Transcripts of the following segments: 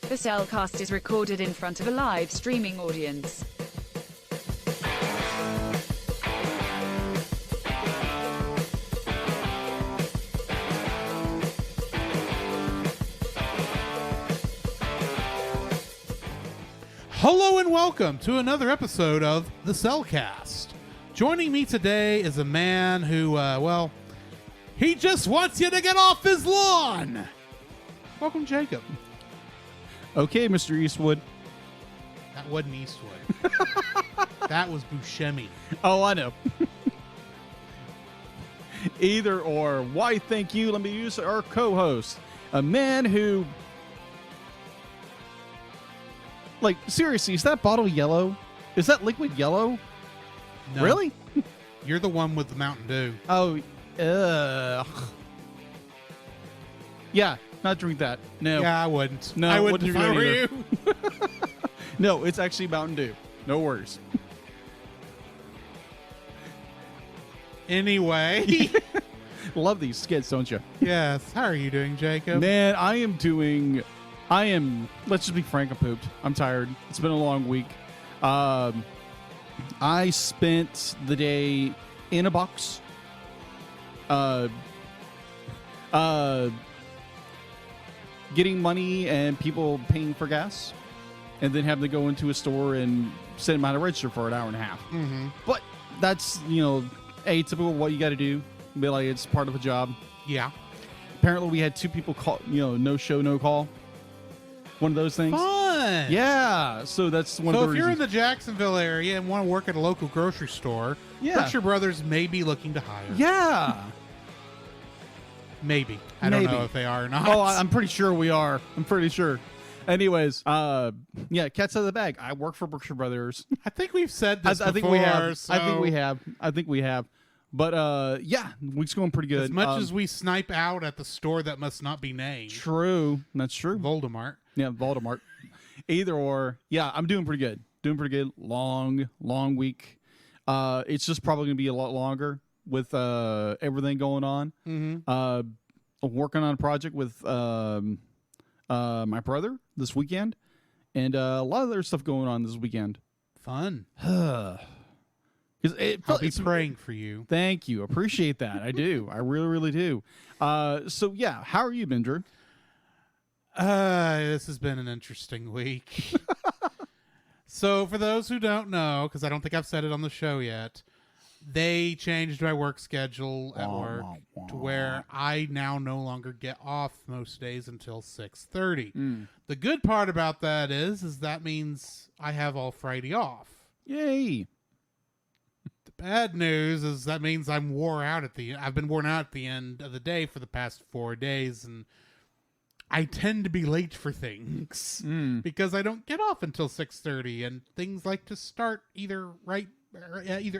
The Cellcast is recorded in front of a live streaming audience. Hello and welcome to another episode of the Cellcast. Joining me today is a man who, he just wants you to get off his lawn. Welcome, Jacob. Okay, Mr. Eastwood. That wasn't Eastwood. That was Buscemi. Oh, I know. Either or. Why, thank you. Let me use our co-host. A man who... Like, seriously, is that bottle yellow? Is that liquid yellow? No. Really? You're the one with the Mountain Dew. Oh, yeah, not drink that. No. Yeah, I wouldn't. No, I wouldn't do if I that were either. you. No, it's actually Mountain Dew. No worries. Anyway. Love these skits, don't you? Yes. How are you doing, Jacob? Man, let's just be frank, I'm pooped. I'm tired. It's been a long week. I spent the day in a box. Getting money and people paying for gas, and then having to go into a store and sit behind a register for an hour and a half. Mm-hmm. But that's, atypical what you got to do. Be like, it's part of a job. Yeah. Apparently, we had two people call, no show, no call. One of those things. Fun. Yeah. So that's one of the So if you're in reasons. the Jacksonville area and want to work at a local grocery store, Yeah. Berkshire Brothers may be looking to hire. Yeah. Maybe. I don't know if they are or not. Oh, I'm pretty sure we are. I'm pretty sure. Anyways, yeah, cat's out of the bag. I work for Berkshire Brothers. I think we've said this I think before. we have. So I think we have. But yeah, week's going pretty good. as much as we snipe out at the store that must not be named. True. That's true. Voldemort. Yeah, Voldemort. Either or. Yeah, I'm doing pretty good. Long week. It's just probably going to be a lot longer with everything going on. Mm-hmm. Working on a project with my brother this weekend, and a lot of other stuff going on this weekend. Fun. I'll be praying for you. Thank you. Appreciate that. I do. I really, really do. So, yeah, how are you been, Drew? This has been an interesting week. So, for those who don't know, because I don't think I've said it on the show yet, they changed my work schedule at work to where I now no longer get off most days until 6:30. The good part about that is that means I have all Friday off. Yay. The bad news is that means I've been worn out at the end of the day for the past 4 days, and I tend to be late for things because I don't get off until 6:30, and things like to start either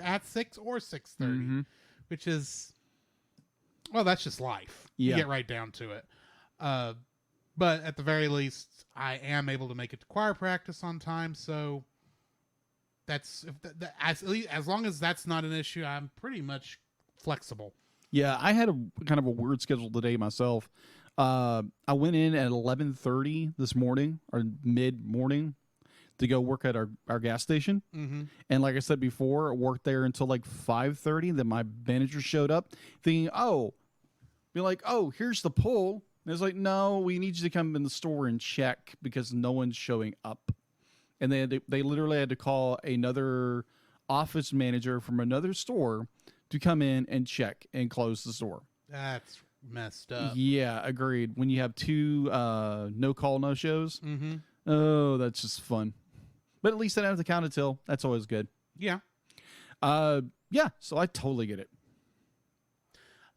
at 6 or 6:30, which is, well, that's just life. Yeah. You get right down to it. But at the very least, I am able to make it to choir practice on time, so that's as long as that's not an issue, I'm pretty much flexible. Yeah, I had a kind of a weird schedule today myself. I went in at 11:30 this morning, or mid-morning, to go work at our gas station. Mm-hmm. And like I said before, I worked there until like 5:30. Then my manager showed up thinking, here's the pull. And it's like, no, we need you to come in the store and check because no one's showing up. And they literally had to call another office manager from another store to come in and check and close the store. That's messed up. Yeah, agreed. When you have two no call, no shows, oh, that's just fun. But at least I don't have to count until. That's always good. Yeah. Yeah, so I totally get it.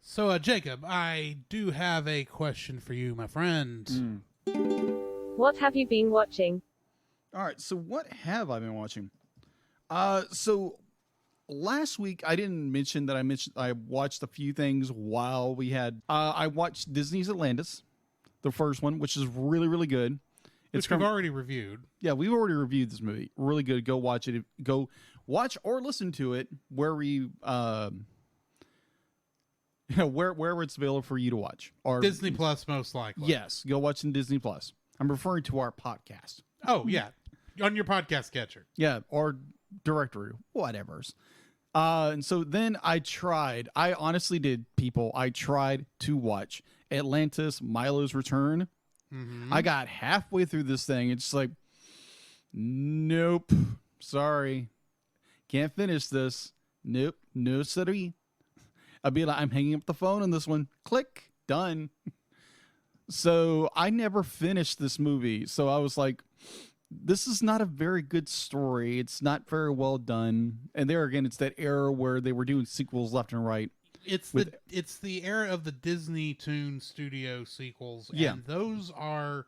So, Jacob, I do have a question for you, my friend. What have you been watching? All right, so what have I been watching? So last week I didn't mention that I watched a few things while we had. I watched Disney's Atlantis, the first one, which is really, really good. Which we've already reviewed. Yeah, we've already reviewed this movie. Really good. Go watch it. Go watch or listen to it where we wherever it's available for you to watch. Or Disney Plus, most likely. yes, go watch in Disney Plus. I'm referring to our podcast. Oh, yeah. On your podcast catcher. Yeah, or directory, whatever's. And so then I honestly did, people. I tried to watch Atlantis, Milo's Return. Mm-hmm. I got halfway through this thing. It's like, nope, sorry. Can't finish this. Nope, no sorry. I'd be like, I'm hanging up the phone on this one. Click, done. So I never finished this movie. So I was like, this is not a very good story. It's not very well done. And there again, it's that era where they were doing sequels left and right. It's the era of the Disney Toon Studio sequels. Yeah. And those are,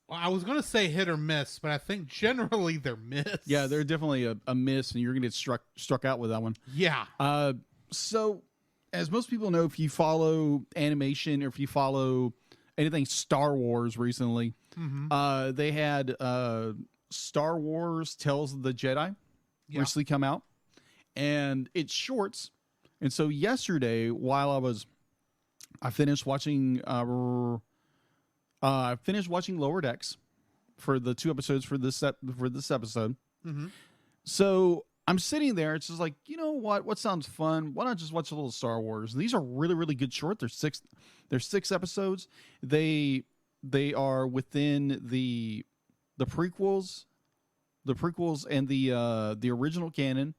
well, I was going to say hit or miss, but I think generally they're miss. Yeah, they're definitely a miss, and you're going to get struck out with that one. Yeah. So, as most people know, if you follow animation or if you follow anything Star Wars recently, they had Star Wars Tales of the Jedi recently come out, and it's shorts. And so yesterday, while I finished watching Lower Decks for the 2 episodes for this episode. Mm-hmm. So I'm sitting there. It's just like, you know what? What sounds fun? Why not just watch a little Star Wars? These are really, really good short. They're 6 episodes. They are within the prequels and the original canon.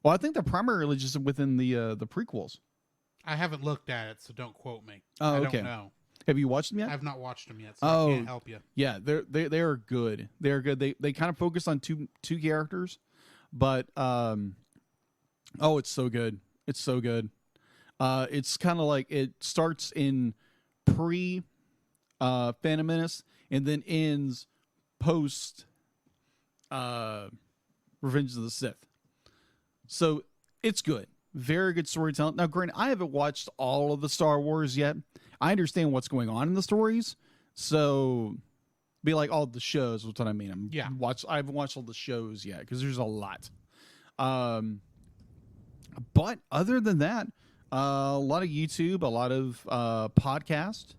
Well, I think they're primarily just within the prequels. I haven't looked at it, so don't quote me. Oh, I okay. don't know. Have you watched them yet? I've not watched them yet, so I can't help you. Yeah, they are good. They're good. They kind of focus on two characters, but it's so good. It's so good. It's kind of like it starts in pre Phantom Menace and then ends post Revenge of the Sith. So it's good. Very good storytelling. Now, granted, I haven't watched all of the Star Wars yet. I understand what's going on in the stories. So, be like all the shows. What's what I mean? I haven't watched all the shows yet because there's a lot. But other than that, a lot of YouTube, a lot of podcast.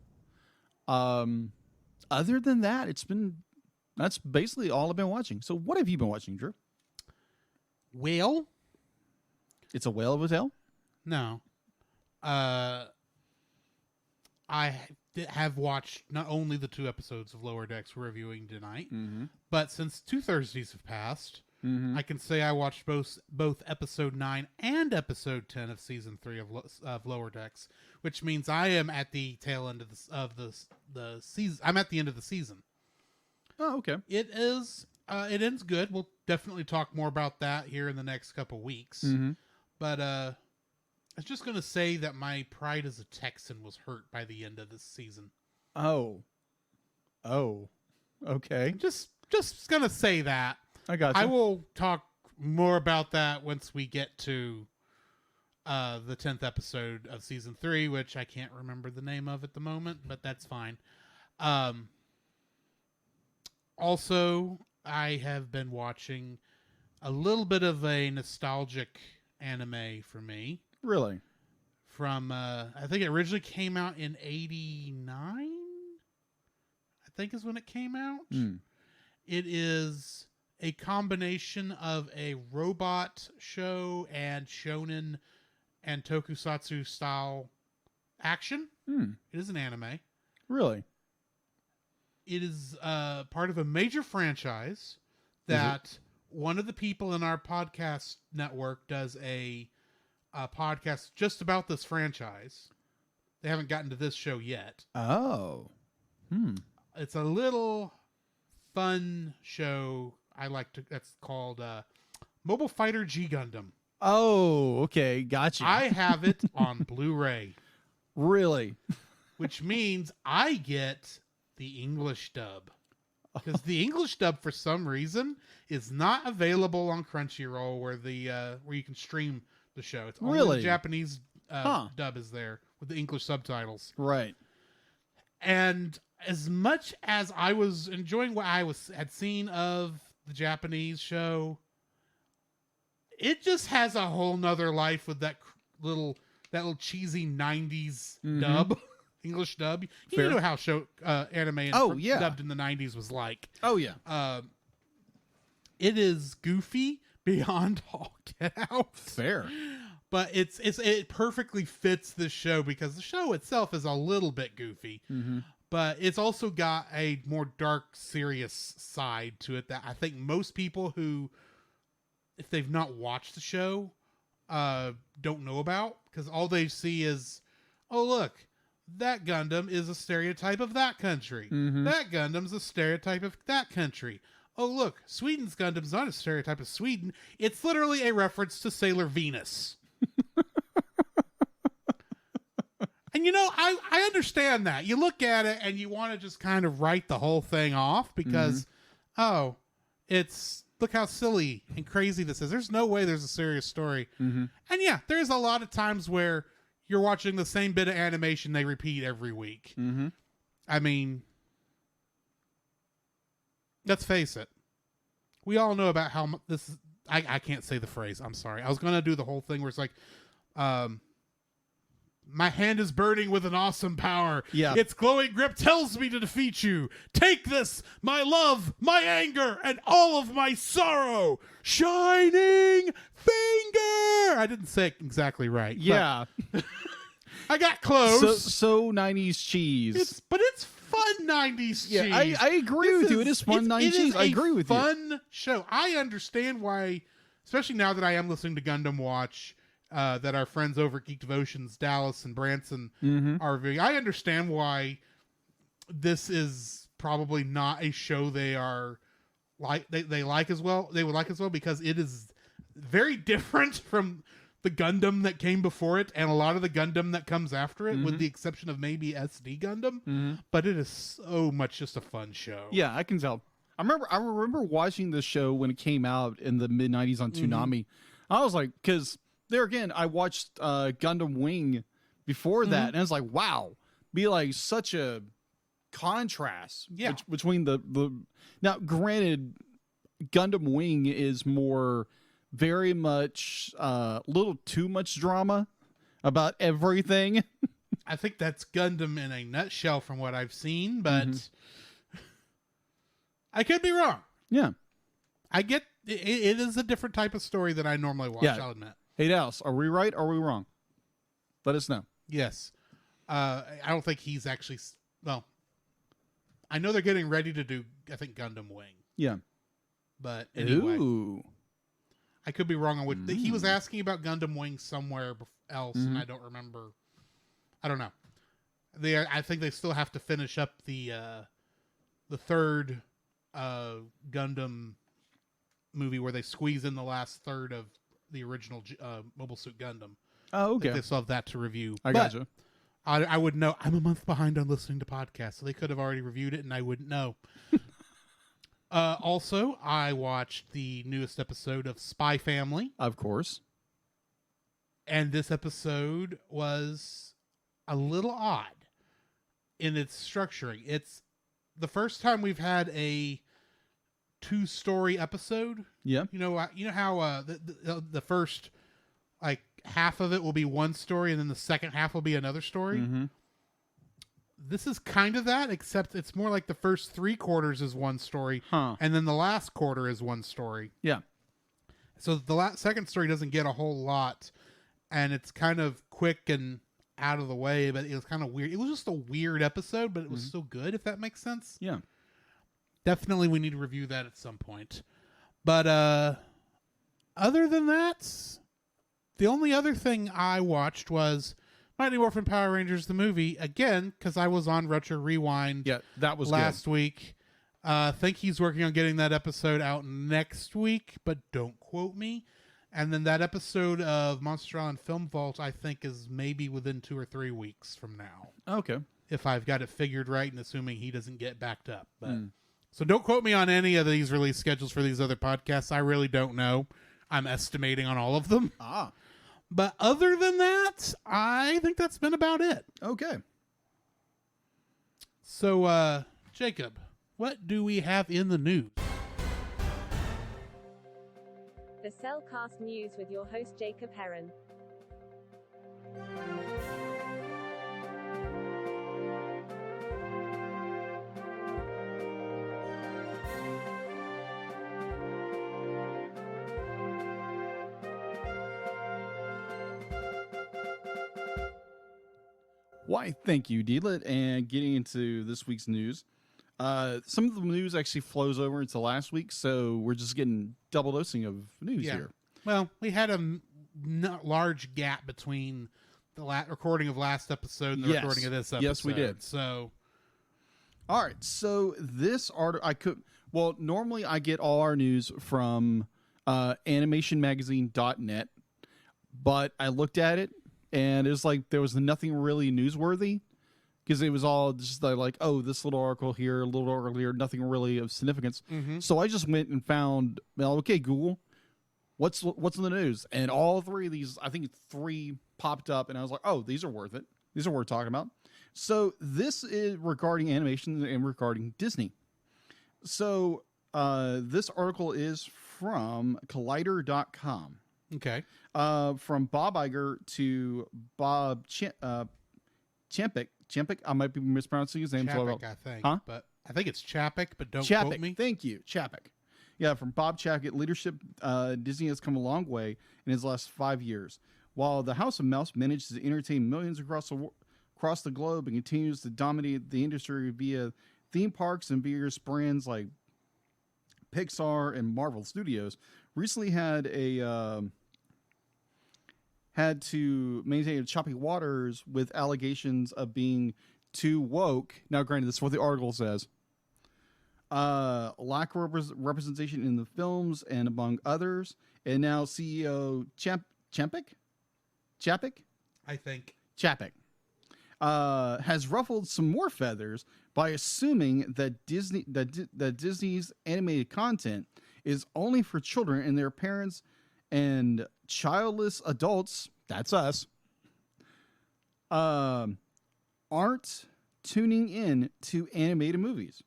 Other than that, that's basically all I've been watching. So, what have you been watching, Drew? Whale? It's a whale of a tale? No. I have watched not only the 2 episodes of Lower Decks we're reviewing tonight, but since 2 Thursdays have passed, I can say I watched both episode 9 and episode 10 of season 3 of Lower Decks, which means I am at the tail end of the season. I'm at the end of the season. Oh, okay. It ends good. We'll definitely talk more about that here in the next couple weeks. But I was just going to say that my pride as a Texan was hurt by the end of this season. Oh, okay. Just going to say that. I got you. I will talk more about that once we get to the 10th episode of season 3, which I can't remember the name of at the moment, but that's fine. Also, I have been watching a little bit of a nostalgic anime for me. Really? From, I think it originally came out in 89? I think is when it came out. It is a combination of a robot show and shonen and tokusatsu style action. It is an anime. Really? It is part of a major franchise that one of the people in our podcast network does a podcast just about this franchise. They haven't gotten to this show yet. Oh. It's a little fun show. That's called Mobile Fighter G Gundam. Oh, okay. Gotcha. I have it on Blu-ray. Really? Which means I get the English dub. Because the English dub, for some reason, is not available on Crunchyroll where you can stream the show. It's only the Japanese dub is there with the English subtitles. Right. And as much as I was enjoying what I had seen of the Japanese show, it just has a whole nother life with that little cheesy 90s dub. English dub. You Fair. know how anime and dubbed in the 90s was like. Oh yeah. It is goofy beyond all get out. Fair. But it perfectly fits the show because the show itself is a little bit goofy. Mm-hmm. But it's also got a more dark, serious side to it that I think most people who, if they've not watched the show, don't know about. Because all they see is, oh, look, that Gundam is a stereotype of that country. Mm-hmm. That Gundam's a stereotype of that country. Oh, look, Sweden's Gundam's not a stereotype of Sweden. It's literally a reference to Sailor Venus. And, I understand that. You look at it and you want to just kind of write the whole thing off because, look how silly and crazy this is. There's no way there's a serious story. Mm-hmm. And yeah, there's a lot of times where you're watching the same bit of animation they repeat every week. Mm-hmm. I mean, let's face it. We all know about how this is. I can't say the phrase. I'm sorry. I was going to do the whole thing where it's like, my hand is burning with an awesome power. Yeah. Its glowing grip tells me to defeat you. Take this, my love, my anger, and all of my sorrow. Shining finger. I didn't say it exactly right. Yeah. I got close. So 90s cheese. But it's fun 90s cheese. Yeah, I agree with you. It is fun 90s cheese. I agree with you. Fun show. I understand why, especially now that I am listening to Gundam Watch, that our friends over at Geek Devotions, Dallas and Branson, are reviewing. I understand why this is probably not a show they are like they like as well. They would like as well because it is very different from the Gundam that came before it and a lot of the Gundam that comes after it, with the exception of maybe SD Gundam. But it is so much just a fun show. Yeah, I can tell. I remember watching this show when it came out in the mid 90s on Toonami. I was like, because there again, I watched Gundam Wing before that, and I was like, wow, be like such a contrast between the. Now, granted, Gundam Wing is more very much little too much drama about everything. I think that's Gundam in a nutshell from what I've seen, but I could be wrong. Yeah. I get it is a different type of story than I normally watch, I'll admit. Hey, Dallas, are we right or are we wrong? Let us know. Yes. I don't think he's actually... Well, I know they're getting ready to do, I think, Gundam Wing. Yeah. But anyway. Ooh. I could be wrong on what... He was asking about Gundam Wing somewhere else, and I don't remember. I don't know. I think they still have to finish up the third Gundam movie where they squeeze in the last third of the original Mobile Suit Gundam. Oh, okay. They still have that to review. I gotcha. I would know. I'm a month behind on listening to podcasts, so they could have already reviewed it, and I wouldn't know. Also, I watched the newest episode of Spy Family. Of course. And this episode was a little odd in its structuring. It's the first time we've had a 2-story episode. Yeah. You know how the first like half of it will be one story and then the second half will be another story. This is kind of that, except it's more like the first 3 quarters is one story, and then the last quarter is one story. Yeah. So the second story doesn't get a whole lot, and it's kind of quick and out of the way, but it was kind of weird. It was just a weird episode, but it was still good, if that makes sense. Yeah. Definitely we need to review that at some point. But other than that, the only other thing I watched was Mighty Morphin Power Rangers the movie, again, because I was on Retro Rewind that was last week. I think he's working on getting that episode out next week, but don't quote me. And then that episode of Monster Island Film Vault, I think, is maybe within 2 or 3 weeks from now. Okay. If I've got it figured right and assuming he doesn't get backed up. But So don't quote me on any of these release schedules for these other podcasts. I really don't know. I'm estimating on all of them. But other than that, I think that's been about it. Okay. So, Jacob, what do we have in the news? The Cellcast News with your host Jacob Heron. Why, thank you, Deedlet. And getting into this week's news, some of the news actually flows over into last week, so we're just getting double dosing of news here. Well, we had a large gap between the recording of last episode and the recording of this episode. Yes, we did. So, all right. So this article, normally I get all our news from animationmagazine.net, but I looked at it and it was like there was nothing really newsworthy because it was all just like, oh, this little article here, a little article here, nothing really of significance. mm-hmm. So I just went and found, well, okay, Google, what's in the news? And all three of these, I think 3 popped up, and I was like, oh, these are worth it. These are worth talking about. So this is regarding animation and regarding Disney. So this article is from Collider.com. Okay. From Bob Iger to Bob Chapek. Chapek, I might be mispronouncing his name. Chapek, I think. Huh? But I think it's Chapek, but don't Chapek, quote me. thank you. Chapek. Yeah, from Bob Chapek, leadership, Disney has come a long way in his last 5 years. While the House of Mouse manages to entertain millions across the globe and continues to dominate the industry via theme parks and various brands like Pixar and Marvel Studios, recently had to maintain choppy waters with allegations of being too woke. Now, granted, this is what the article says. Lack of representation in the films and among others. And now CEO Chapek, I think. Chapek has ruffled some more feathers by assuming that Disney's animated content is only for children and their parents and childless adults, that's us, aren't tuning in to animated movies.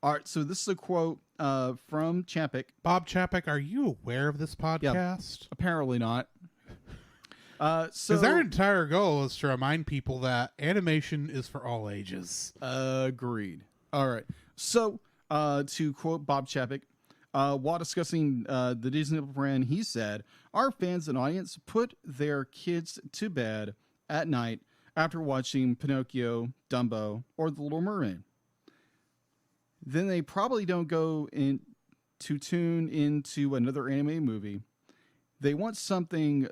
All right, so this is a quote from Chapek. Bob Chapek, are you aware of this podcast? Apparently not. So Because our entire goal is to remind people that animation is for all ages. Agreed. All right. So to quote Bob Chapek, while discussing the Disney brand, he said, "Our fans and audience put their kids to bed at night after watching Pinocchio, Dumbo, or The Little Mermaid. Then they probably don't go in to tune into another anime movie. They want something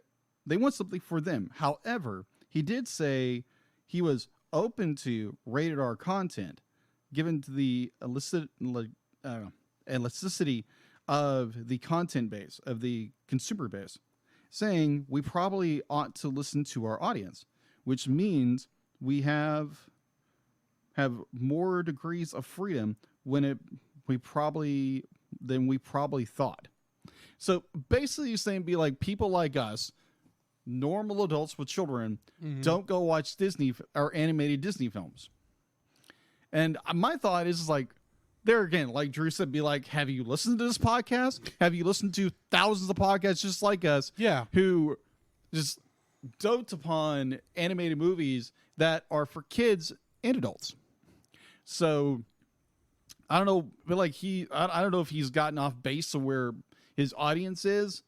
for them. However, he did say he was open to rated R content, given to the elasticity of the content base, of the consumer base, saying we probably ought to listen to our audience, which means we have more degrees of freedom than we probably thought." So basically he's saying be like people like us, normal adults with children, don't go watch Disney or animated Disney films. And my thought is like, there again, like Drew said, be like, have you listened to this podcast? Have you listened to thousands of podcasts just like us? Yeah. Who just dote upon animated movies that are for kids and adults. So I don't know, but like I don't know if he's gotten off base of where his audience is,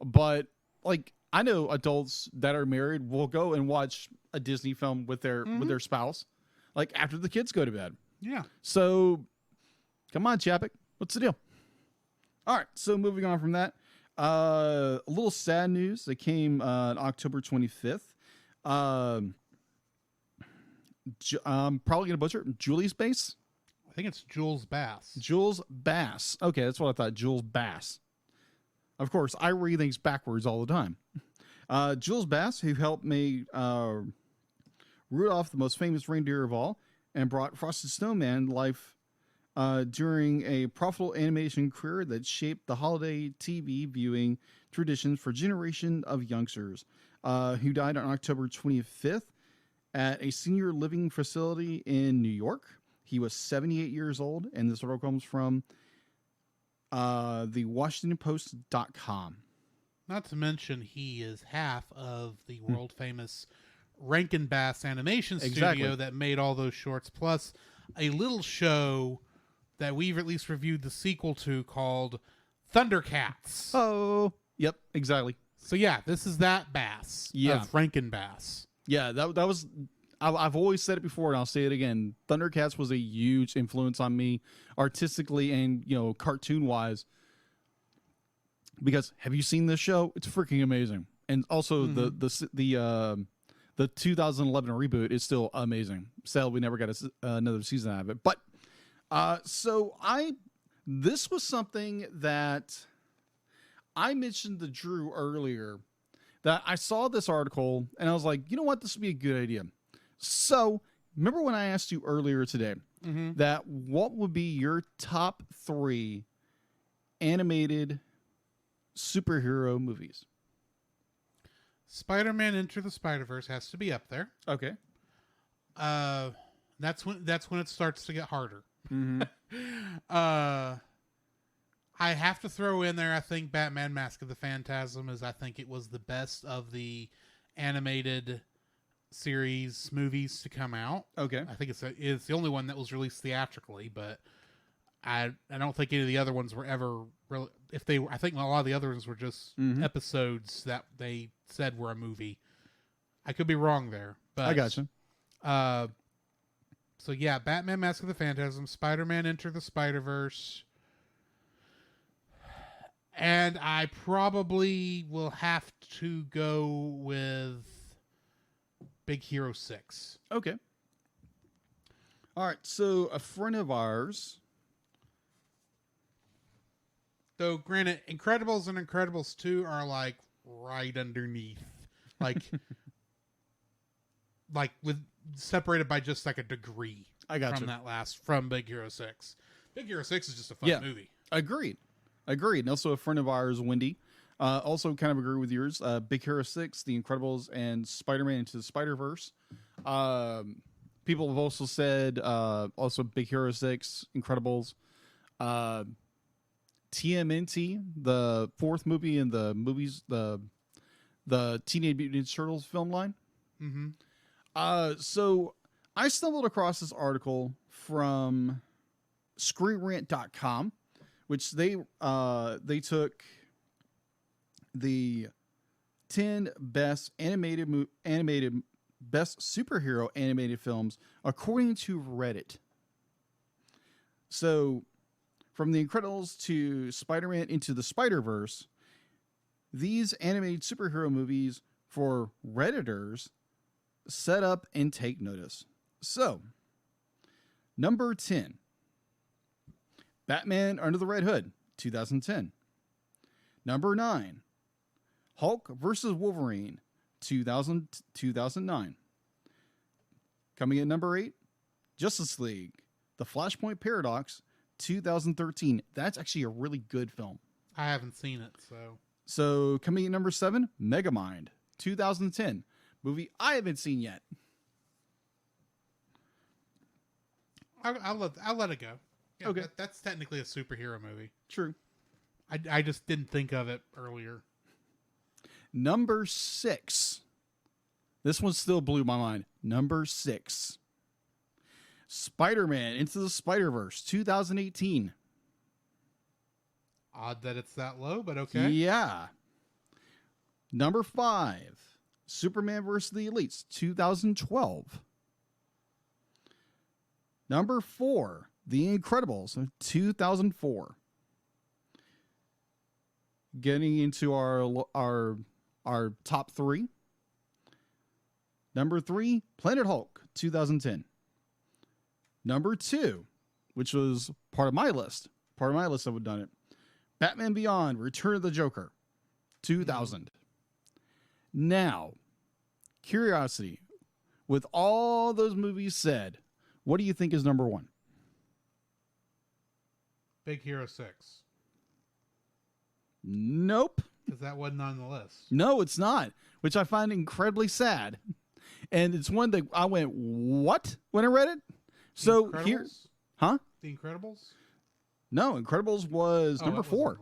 but like I know adults that are married will go and watch a Disney film with their spouse, like after the kids go to bed. Yeah. So come on, Chapek, what's the deal? All right, so moving on from that, a little sad news that came on October 25th. I'm probably gonna butcher it. Julie's Base. I think it's Jules Bass. Jules Bass. Okay, that's what I thought. Jules Bass. Of course, I read things backwards all the time. Jules Bass, who helped make Rudolph the most famous reindeer of all and brought Frosted Snowman to life during a profitable animation career that shaped the holiday TV viewing traditions for a generation of youngsters, who died on October 25th at a senior living facility in New York. He was 78 years old, and this article comes from the WashingtonPost.com. Not to mention, he is half of the world famous Rankin Bass animation studio that made all those shorts, plus a little show that we've at least reviewed the sequel to called Thundercats. Oh, yep, exactly. So yeah, this is that Bass. Yeah. Of Rankin Bass. Yeah, that was. I've always said it before, and I'll say it again. Thundercats was a huge influence on me, artistically and cartoon wise. Because have you seen this show? It's freaking amazing, and also the 2011 reboot is still amazing. Sadly, we never got another season out of it. But this was something that I mentioned to Drew earlier. That I saw this article and I was like, you know what, this would be a good idea. So, remember when I asked you earlier today that what would be your top 3 animated superhero movies? Spider-Man Into the Spider-Verse has to be up there. Okay. That's when it starts to get harder. I have to throw in there, I think Batman Mask of the Phantasm I think it was the best of the animated series movies to come out. Okay. I think it's the only one that was released theatrically, but I don't think any of the other ones were ever really, I think a lot of the other ones were just episodes that they said were a movie. I could be wrong there, but I gotcha. So yeah, Batman Mask of the Phantasm, Spider-Man Enter the Spider-Verse, and I probably will have to go with Big Hero 6. Okay. All right, so a friend of ours... Though, granted, Incredibles and Incredibles 2 are, like, right underneath. Like, with separated by just, like, a degree. I got you. From Big Hero 6. Big Hero 6 is just a fun movie. Agreed. And also a friend of ours, Wendy, also kind of agree with yours. Big Hero 6, The Incredibles, and Spider-Man Into the Spider-Verse. People have also said also Big Hero 6, Incredibles, TMNT, the 4th movie in the movies, the Teenage Mutant Ninja Turtles film line. So I stumbled across this article from ScreenRant.com, which they took the 10 best best superhero animated films according to Reddit. So, from The Incredibles to Spider-Man Into the Spider-Verse, these animated superhero movies for Redditors set up and take notice. So, number 10, Batman Under the Red Hood, 2010. Number 9, Hulk vs. Wolverine, 2009. Coming in number 8, Justice League, The Flashpoint Paradox, 2013. That's actually a really good film. I haven't seen it, so. So coming in number 7, Megamind, 2010. Movie I haven't seen yet. I'll let it go. Yeah, okay. That's technically a superhero movie. True. I just didn't think of it earlier. Number 6. This one still blew my mind. Number 6. Spider-Man Into the Spider-Verse, 2018. Odd that it's that low, but okay. Yeah. Number 5. Superman vs. the Elites, 2012. Number 4. The Incredibles, 2004. Getting into our top 3. Number 3, Planet Hulk, 2010. Number 2, which was part of my list. I would have done it. Batman Beyond, Return of the Joker, 2000. Now, curiosity. With all those movies said, what do you think is number 1? Big Hero 6. Nope. Because that wasn't on the list. No, it's not, which I find incredibly sad. And it's one that I went, what? When I read it? So here, huh? The Incredibles? No, Incredibles was number 4.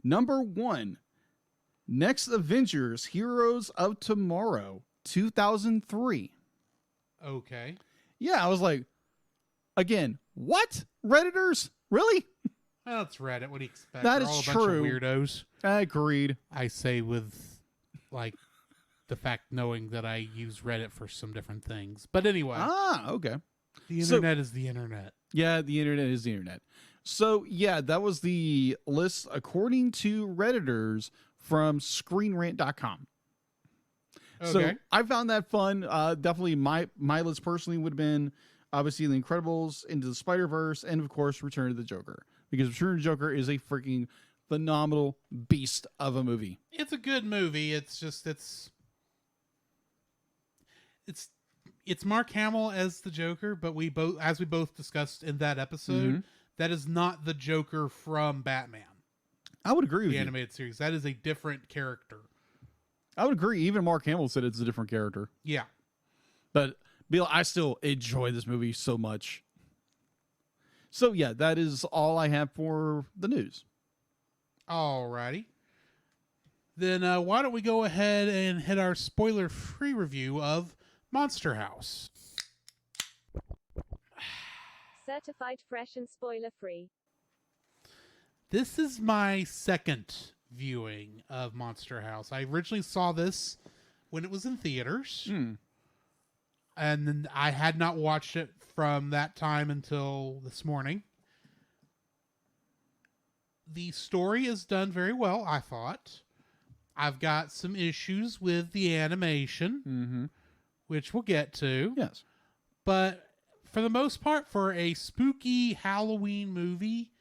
Number 1, Next Avengers, Heroes of Tomorrow, 2003. Okay. Yeah, I was like, again, what? Redditors? Really? Well, it's Reddit. What do you expect? That They're is all a bunch true. of weirdos. Agreed. I say with, like, the fact knowing that I use Reddit for some different things. But anyway, Okay. the internet is the internet. Yeah, the internet is the internet. So, yeah, that was the list according to Redditors from ScreenRant.com. Okay. So I found that fun. Definitely my list personally would have been obviously The Incredibles, Into the Spider-Verse, and of course Return of the Joker. Because Return of the Joker is a freaking phenomenal beast of a movie. It's a good movie. It's just it's Mark Hamill as the Joker, but we both discussed in that episode, that is not the Joker from Batman, I would agree with the you. animated series. That is a different character. I would agree. Even Mark Hamill said it's a different character. Yeah. But Bill, I still enjoy this movie so much. So yeah, that is all I have for the news. Alrighty. Then why don't we go ahead and hit our spoiler-free review of Monster House. Certified fresh and spoiler free. This is my second viewing of Monster House. I originally saw this when it was in theaters. And then I had not watched it from that time until this morning. The story is done very well, I thought. I've got some issues with the animation, which we'll get to. Yes. But for the most part, for a spooky Halloween movie,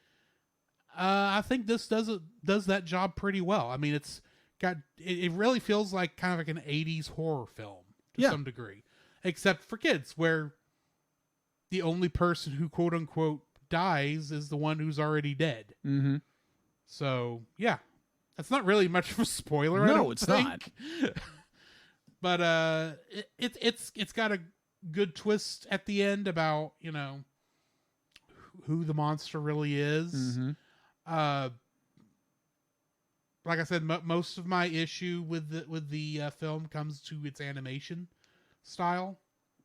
I think this does that job pretty well. I mean, it really feels like kind of like an 80s horror film to some degree. Except for kids, where the only person who quote unquote dies is the one who's already dead. So yeah, that's not really much of a spoiler. No, I don't it's think. But it's got a good twist at the end about who the monster really is. Like I said, most of my issue with the film comes to its animation style.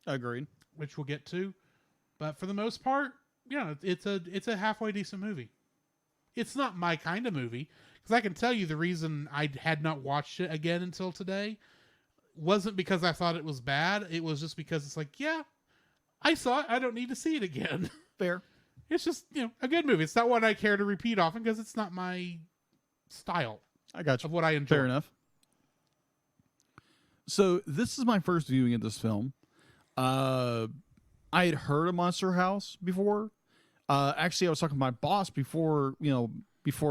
Agreed. Which we'll get to. But for the most part, it's a halfway decent movie. It's not my kind of movie, because I can tell you the reason I had not watched it again until today wasn't because I thought it was bad. It was just because it's like, yeah, I saw it. I don't need to see it again. Fair. It's just, a good movie. It's not one I care to repeat often because it's not my style. I got you. Of what I enjoy. Fair enough. So this is my first viewing of this film. I had heard of Monster House before. Actually, I was talking to my boss before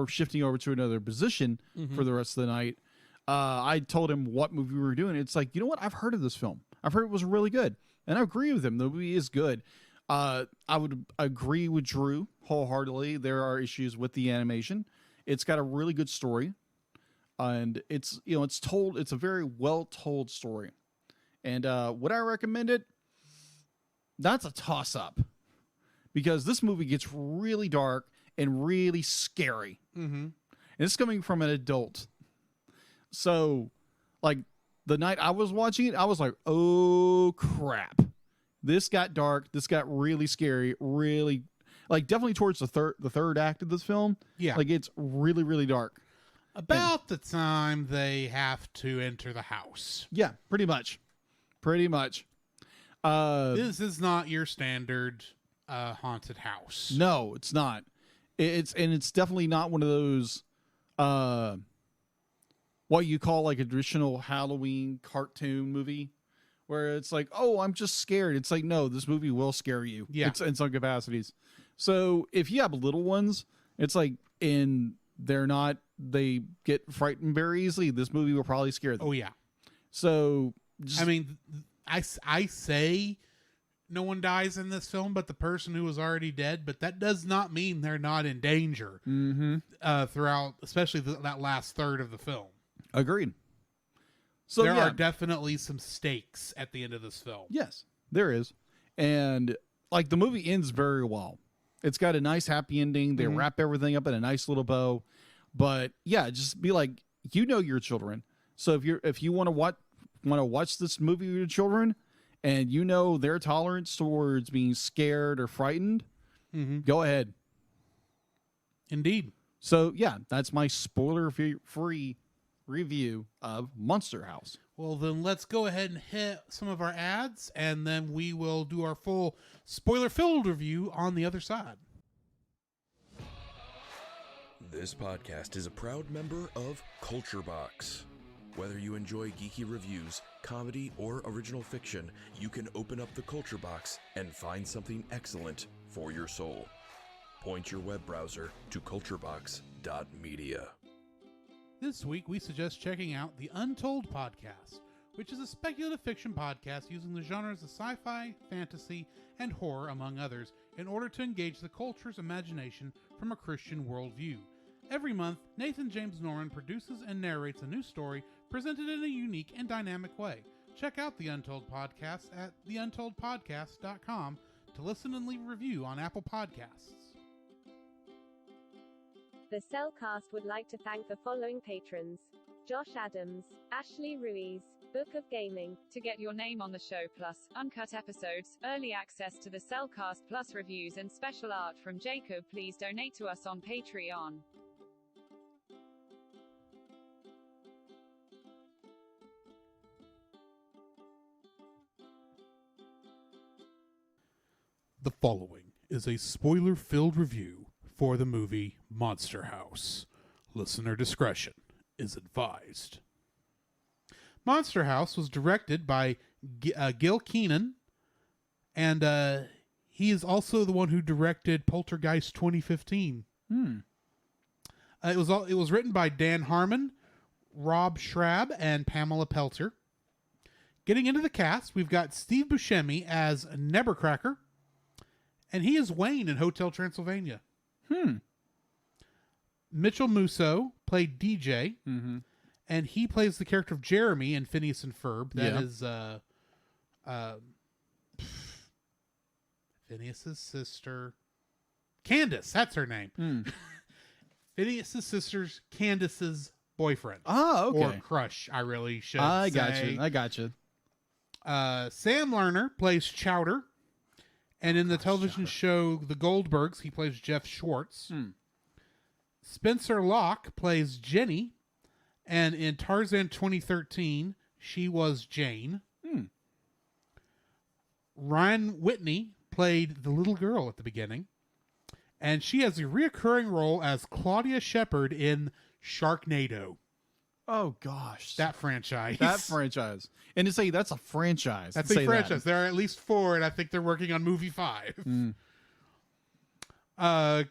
shifting over to another position for the rest of the night. I told him what movie we were doing. It's like, you know what? I've heard of this film. I've heard it was really good. And I agree with him. The movie is good. I would agree with Drew wholeheartedly. There are issues with the animation. It's got a really good story. And it's a very well told story. And would I recommend it? That's a toss up, because this movie gets really dark and really scary. And it's coming from an adult. So, like, the night I was watching it, I was like, oh crap. This got dark. This got really scary. Really, like, definitely towards the third act of this film. Yeah. Like, it's really, really dark. About the time they have to enter the house. Yeah, pretty much. This is not your standard haunted house. No, it's not. It's definitely not one of those what you call like a traditional Halloween cartoon movie where it's like, oh, I'm just scared. It's like, no, this movie will scare you. Yeah. It's in some capacities. So if you have little ones, it's like, they get frightened very easily. This movie will probably scare them. Oh yeah. So I say no one dies in this film but the person who was already dead, but that does not mean they're not in danger throughout, especially that last third of the film. Agreed. So there are definitely some stakes at the end of this film. Yes, there is. And like, the movie ends very well. It's got a nice happy ending. They wrap everything up in a nice little bow. But yeah, just be like, your children. So if you want to watch this movie with your children, and their tolerance towards being scared or frightened, go ahead. Indeed. So yeah, that's my spoiler-free review of Monster House. Well, then let's go ahead and hit some of our ads, and then we will do our full spoiler-filled review on the other side. This podcast is a proud member of Culture Box. Whether you enjoy geeky reviews, comedy, or original fiction, you can open up the Culture Box and find something excellent for your soul. Point your web browser to culturebox.media. This week, we suggest checking out the Untold Podcast, which is a speculative fiction podcast using the genres of sci-fi, fantasy, and horror, among others, in order to engage the culture's imagination from a Christian worldview. Every month, Nathan James Norman produces and narrates a new story presented in a unique and dynamic way. Check out the Untold Podcast at theuntoldpodcast.com to listen and leave a review on Apple Podcasts. The Cellcast would like to thank the following patrons: Josh Adams, Ashley Ruiz, Book of Gaming. To get your name on the show, plus uncut episodes, early access to the Cellcast Plus reviews, and special art from Jacob, please donate to us on Patreon. The following is a spoiler-filled review for the movie Monster House. Listener discretion is advised. Monster House was directed by Gil Keenan, and he is also the one who directed Poltergeist 2015. It was written by Dan Harmon, Rob Schrab, and Pamela Pelter. Getting into the cast, we've got Steve Buscemi as Nebercracker, and he is Wayne in Hotel Transylvania. Mitchell Musso played DJ, and he plays the character of Jeremy in Phineas and Ferb. That is Phineas's sister, Candace. That's her name. Phineas's sister's Candace's boyfriend. Oh, okay. Or crush, I really should I say. got you. Sam Lerner plays Chowder. And in the television show The Goldbergs, he plays Jeff Schwartz. Spencer Locke plays Jenny. And in Tarzan 2013, she was Jane. Ryan Whitney played the little girl at the beginning. And she has a reoccurring role as Claudia Shepard in Sharknado. Oh, gosh. That franchise. And to say that's a franchise. That's a franchise. There are at least 4, and I think they're working on movie 5.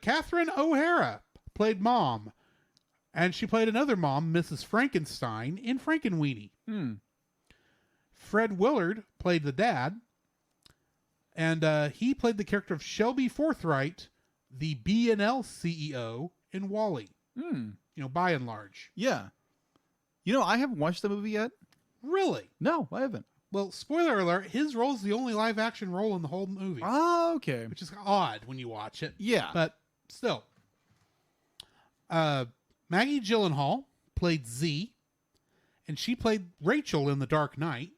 Catherine O'Hara played Mom. And she played another mom, Mrs. Frankenstein, in Frankenweenie. Fred Willard played the dad. And he played the character of Shelby Forthright, the B&L CEO in WALL-E. By and large. Yeah. I haven't watched the movie yet. Really? No, I haven't. Well, spoiler alert, his role is the only live-action role in the whole movie. Oh, okay. Which is odd when you watch it. Yeah. But still. Maggie Gyllenhaal played Z, and she played Rachel in The Dark Knight.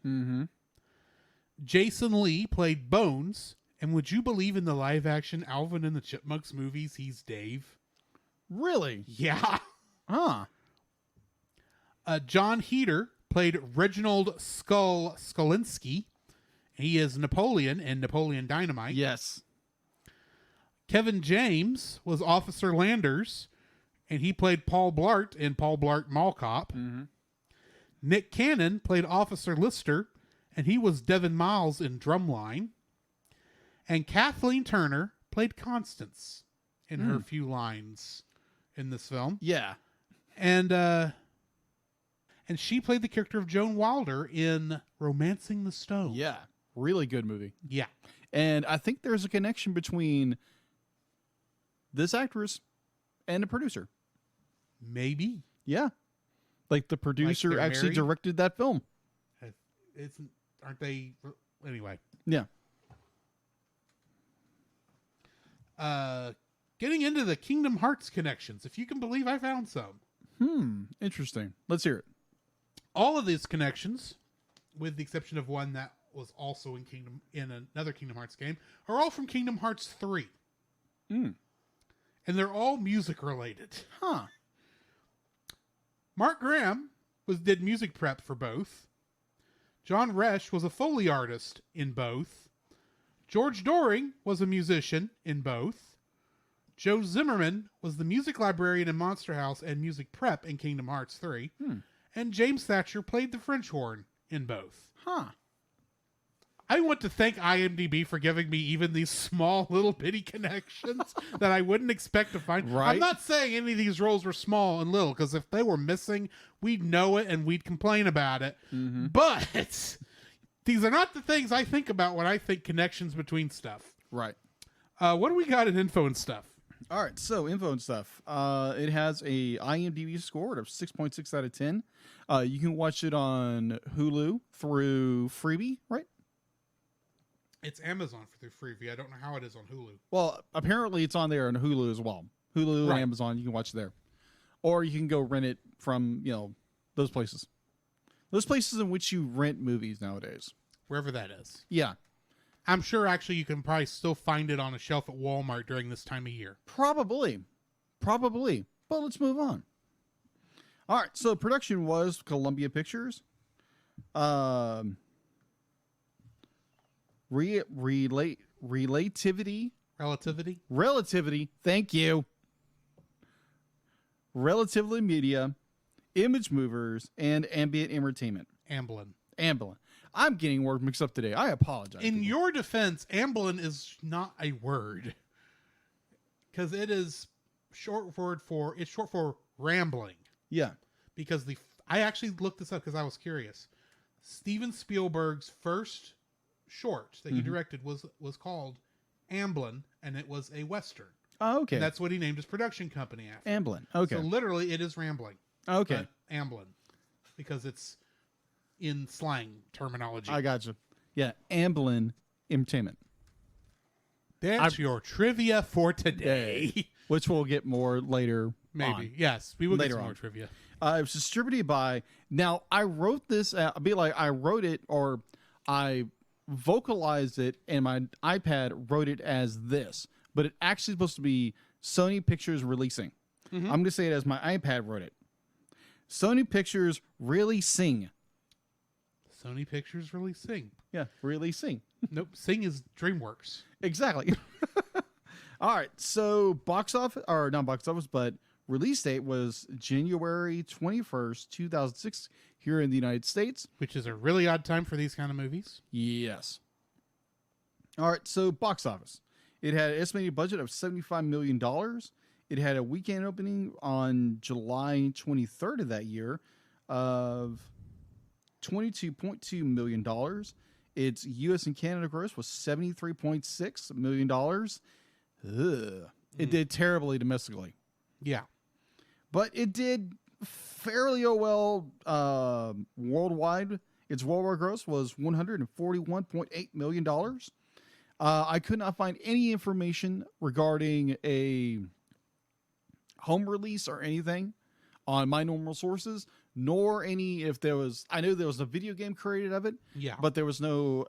Jason Lee played Bones, and would you believe in the live-action Alvin and the Chipmunks movies, he's Dave? Really? Yeah. Huh. John Heder played Reginald Skolinski. He is Napoleon in Napoleon Dynamite. Yes. Kevin James was Officer Landers, and he played Paul Blart in Paul Blart Mall Cop. Nick Cannon played Officer Lister, and he was Devin Miles in Drumline. And Kathleen Turner played Constance in her few lines in this film. Yeah. And she played the character of Joan Wilder in Romancing the Stone. Yeah. Really good movie. Yeah. And I think there's a connection between this actress and the producer. Maybe. Yeah. Like the producer they're actually married? directed that film. Aren't they? Anyway. Yeah. Getting into the Kingdom Hearts connections. If you can believe I found some. Interesting. Let's hear it. All of these connections, with the exception of one that was also in another Kingdom Hearts game, are all from Kingdom Hearts 3. And they're all music related. Huh. Mark Graham did music prep for both. John Resch was a Foley artist in both. George Doring was a musician in both. Joe Zimmerman was the music librarian in Monster House and music prep in Kingdom Hearts 3. And James Thatcher played the French horn in both. Huh. I want to thank IMDb for giving me even these small little bitty connections that I wouldn't expect to find. Right. I'm not saying any of these roles were small and little, because if they were missing, we'd know it and we'd complain about it. But these are not the things I think about when I think connections between stuff. Right. What do we got in info and stuff? All right, so info and stuff. It has a IMDb score of 6.6 out of 10. You can watch it on Hulu through Freebie, right? It's Amazon through Freevee. I don't know how it is on Hulu. Well, apparently it's on there on Hulu as well. Hulu Right. and Amazon, you can watch it there. Or you can go rent it from, those places. Those places in which you rent movies nowadays. Wherever that is. Yeah, I'm sure actually you can probably still find it on a shelf at Walmart during this time of year. probably. But let's move on. All right, so production was Columbia Pictures. Relativity. Thank you. Relatively Media, Image Movers, and Ambient Entertainment. Amblin. I'm getting words mixed up today. I apologize. In people. your defense, Amblin is not a word, because it is short for rambling. Yeah. Because I actually looked this up because I was curious. Steven Spielberg's first short that he directed was called Amblin, and it was a Western. Oh, okay. And that's what he named his production company after. Amblin. Okay. So literally, it is rambling. Okay. But Amblin, because it's in slang terminology. I got you. Yeah. Amblin Entertainment. That's your trivia for today. Which we'll get more later. Maybe. on. Yes, we will Later get some on. more trivia. It was distributed by. Now, I wrote this. I wrote it, or I vocalized it, and my iPad wrote it as this, but it actually supposed to be Sony Pictures releasing. I'm going to say it as my iPad wrote it. Sony Pictures really sing. Sony Pictures really Sing. Yeah, really sing. Nope, Sing is DreamWorks. Exactly. All right, so box office, or not box office, but release date was January 21st, 2006, here in the United States. Which is a really odd time for these kind of movies. Yes. All right, so box office. It had an estimated budget of $75 million. It had a weekend opening on July 23rd of that year of $22.2 million. Its U.S. and Canada gross was $73.6 million. Ugh. It did terribly domestically. Yeah. But it did fairly well worldwide. Its worldwide gross was $141.8 million. I could not find any information regarding a home release or anything on my normal sources, nor any if there was. I know there was a video game created of it, Yeah. but there was no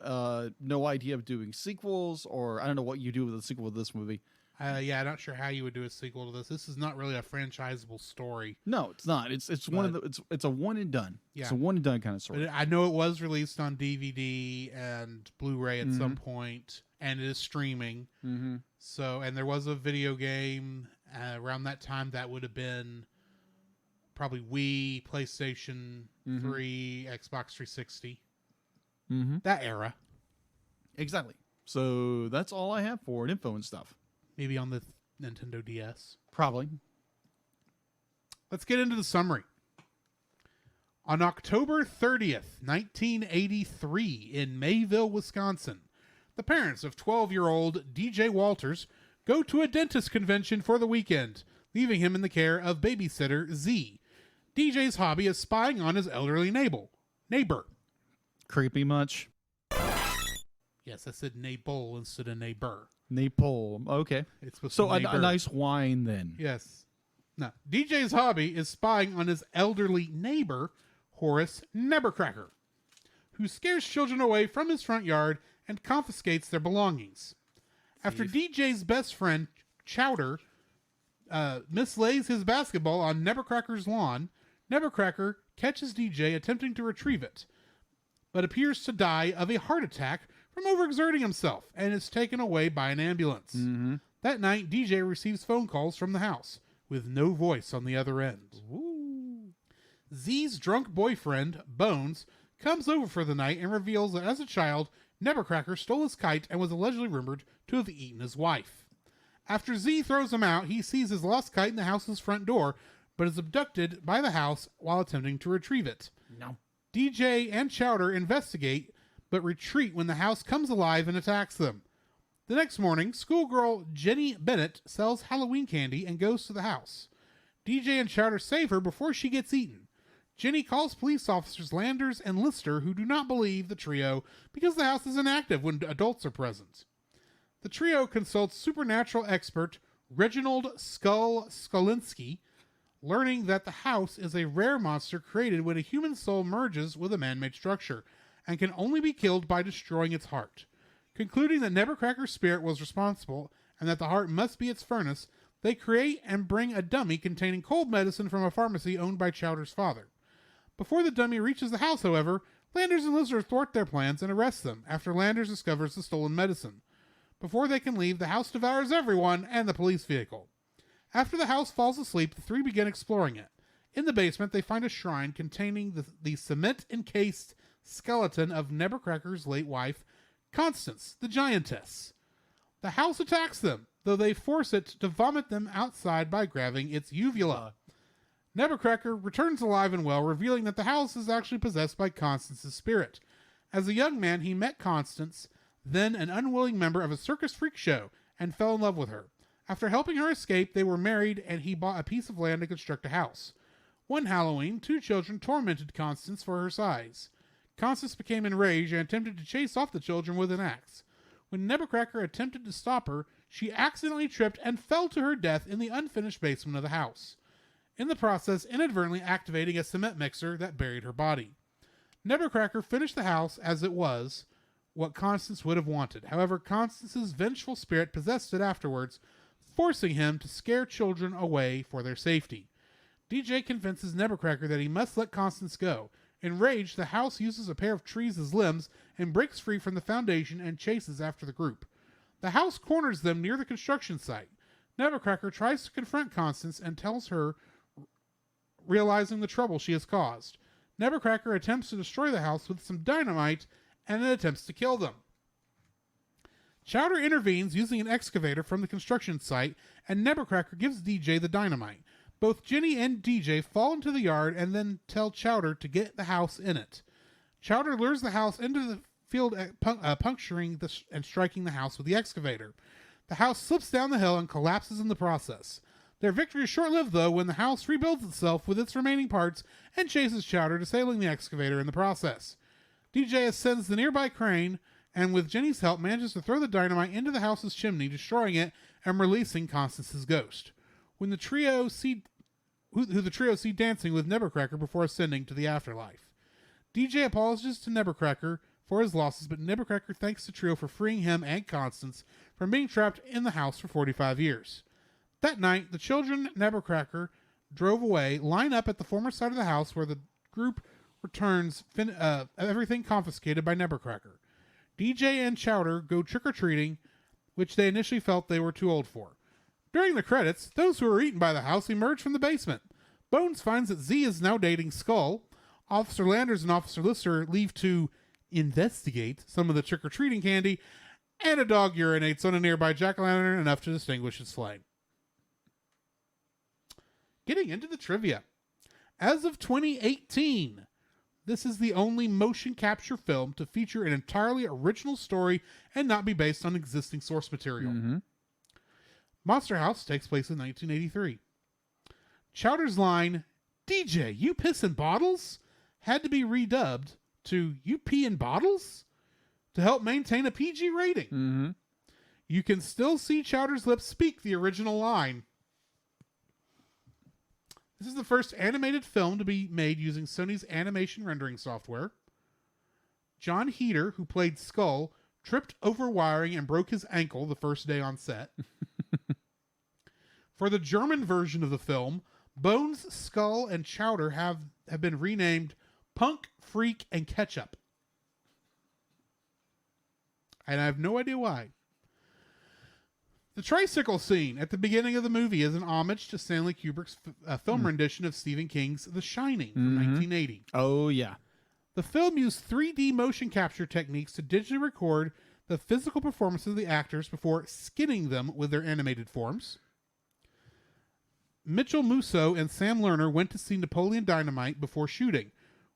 idea of doing sequels, or I don't know what you do with a sequel of this movie. Yeah, I'm not sure how you would do a sequel to this. This is not really a franchisable story. No, it's not. It's one of the. It's a one and done. Yeah. It's a one and done kind of story. But I know it was released on DVD and Blu-ray at some point, and it is streaming. Mm-hmm. So, and there was a video game around that time that would have been probably Wii, PlayStation 3, Xbox 360. Mm-hmm. That era. Exactly. So that's all I have for info and stuff. Maybe on the Nintendo DS. Probably. Let's get into the summary. On October 30th, 1983, in Mayville, Wisconsin, the parents of 12-year-old DJ Walters go to a dentist convention for the weekend, leaving him in the care of babysitter Z. DJ's hobby is spying on his elderly neighbor. Creepy much? Yes, I said neighbor instead of neighbor. Napalm. Okay. It's supposed So to be a neighbor. nice wine then. Yes. No. DJ's hobby is spying on his elderly neighbor, Horace Nebercracker, who scares children away from his front yard and confiscates their belongings. After DJ's best friend, Chowder, mislays his basketball on Nebercracker's lawn, Nebercracker catches DJ attempting to retrieve it. but appears to die of a heart attack from overexerting himself and is taken away by an ambulance. Mm-hmm. That night, DJ receives phone calls from the house, with no voice on the other end. Ooh. Z's drunk boyfriend, Bones, comes over for the night and reveals that as a child, Nevercracker stole his kite and was allegedly rumored to have eaten his wife. After Z throws him out, he sees his lost kite in the house's front door, but is abducted by the house while attempting to retrieve it. No. DJ and Chowder investigate, but retreat when the house comes alive and attacks them. The next morning, schoolgirl Jenny Bennett sells Halloween candy and goes to the house. DJ and Chowder save her before she gets eaten. Jenny calls police officers Landers and Lister, who do not believe the trio because the house is inactive when adults are present. The trio consults supernatural expert Reginald Skolinski, learning that the house is a rare monster created when a human soul merges with a man-made structure and can only be killed by destroying its heart. Concluding that Nevercracker's spirit was responsible and that the heart must be its furnace, they create and bring a dummy containing cold medicine from a pharmacy owned by Chowder's father. Before the dummy reaches the house, however, Landers and Lister thwart their plans and arrest them after Landers discovers the stolen medicine. Before they can leave, the house devours everyone and the police vehicle. After the house falls asleep, the three begin exploring it. In the basement, they find a shrine containing the cement-encased skeleton of Nevercracker's late wife, Constance, the giantess. The house attacks them, though they force it to vomit them outside by grabbing its uvula. Nevercracker returns alive and well, revealing that the house is actually possessed by Constance's spirit. As a young man, he met Constance, then an unwilling member of a circus freak show, and fell in love with her. After helping her escape, they were married, and he bought a piece of land to construct a house. One Halloween, two children tormented Constance for her size. Constance became enraged and attempted to chase off the children with an axe. When Nevercracker attempted to stop her, she accidentally tripped and fell to her death in the unfinished basement of the house, in the process inadvertently activating a cement mixer that buried her body. Nevercracker finished the house as it was, what Constance would have wanted. However, Constance's vengeful spirit possessed it afterwards, forcing him to scare children away for their safety. DJ convinces Nevercracker that he must let Constance go. Enraged, the house uses a pair of trees as limbs and breaks free from the foundation and chases after the group. The house corners them near the construction site. Nevercracker tries to confront Constance and tells her, realizing the trouble she has caused. Nevercracker attempts to destroy the house with some dynamite and then attempts to kill them. Chowder intervenes using an excavator from the construction site, and Nevercracker gives DJ the dynamite. Both Jenny and DJ fall into the yard and then tell Chowder to get the house in it. Chowder lures the house into the field, puncturing and striking the house with the excavator. The house slips down the hill and collapses in the process. Their victory is short-lived, though, when the house rebuilds itself with its remaining parts and chases Chowder, disabling the excavator in the process. DJ ascends the nearby crane and, with Jenny's help, manages to throw the dynamite into the house's chimney, destroying it and releasing Constance's ghost. When the trio see dancing with Nevercracker before ascending to the afterlife. DJ apologizes to Nevercracker for his losses, but Nevercracker thanks the trio for freeing him and Constance from being trapped in the house for 45 years. That night, the children Nevercracker drove away line up at the former site of the house where the group returns everything confiscated by Nevercracker. DJ and Chowder go trick-or-treating, which they initially felt they were too old for. During the credits, those who were eaten by the house emerge from the basement. Bones finds that Z is now dating Skull. Officer Landers and Officer Lister leave to investigate some of the trick-or-treating candy, and a dog urinates on a nearby jack-o'-lantern enough to distinguish its flame. Getting into the trivia. As of 2018, this is the only motion capture film to feature an entirely original story and not be based on existing source material. Mm-hmm. Monster House takes place in 1983. Chowder's line, "DJ, you piss in bottles?" had to be redubbed to "You pee in bottles?" to help maintain a PG rating. Mm-hmm. You can still see Chowder's lips speak the original line. This is the first animated film to be made using Sony's animation rendering software. John Heater, who played Skull, tripped over wiring and broke his ankle the first day on set. For the German version of the film, Bones, Skull, and Chowder have been renamed Punk, Freak, and Ketchup. and I have no idea why. The tricycle scene at the beginning of the movie is an homage to Stanley Kubrick's film rendition of Stephen King's The Shining from 1980. Oh, yeah. The film used 3D motion capture techniques to digitally record the physical performances of the actors before skinning them with their animated forms. Mitchell Musso and Sam Lerner went to see Napoleon Dynamite before shooting.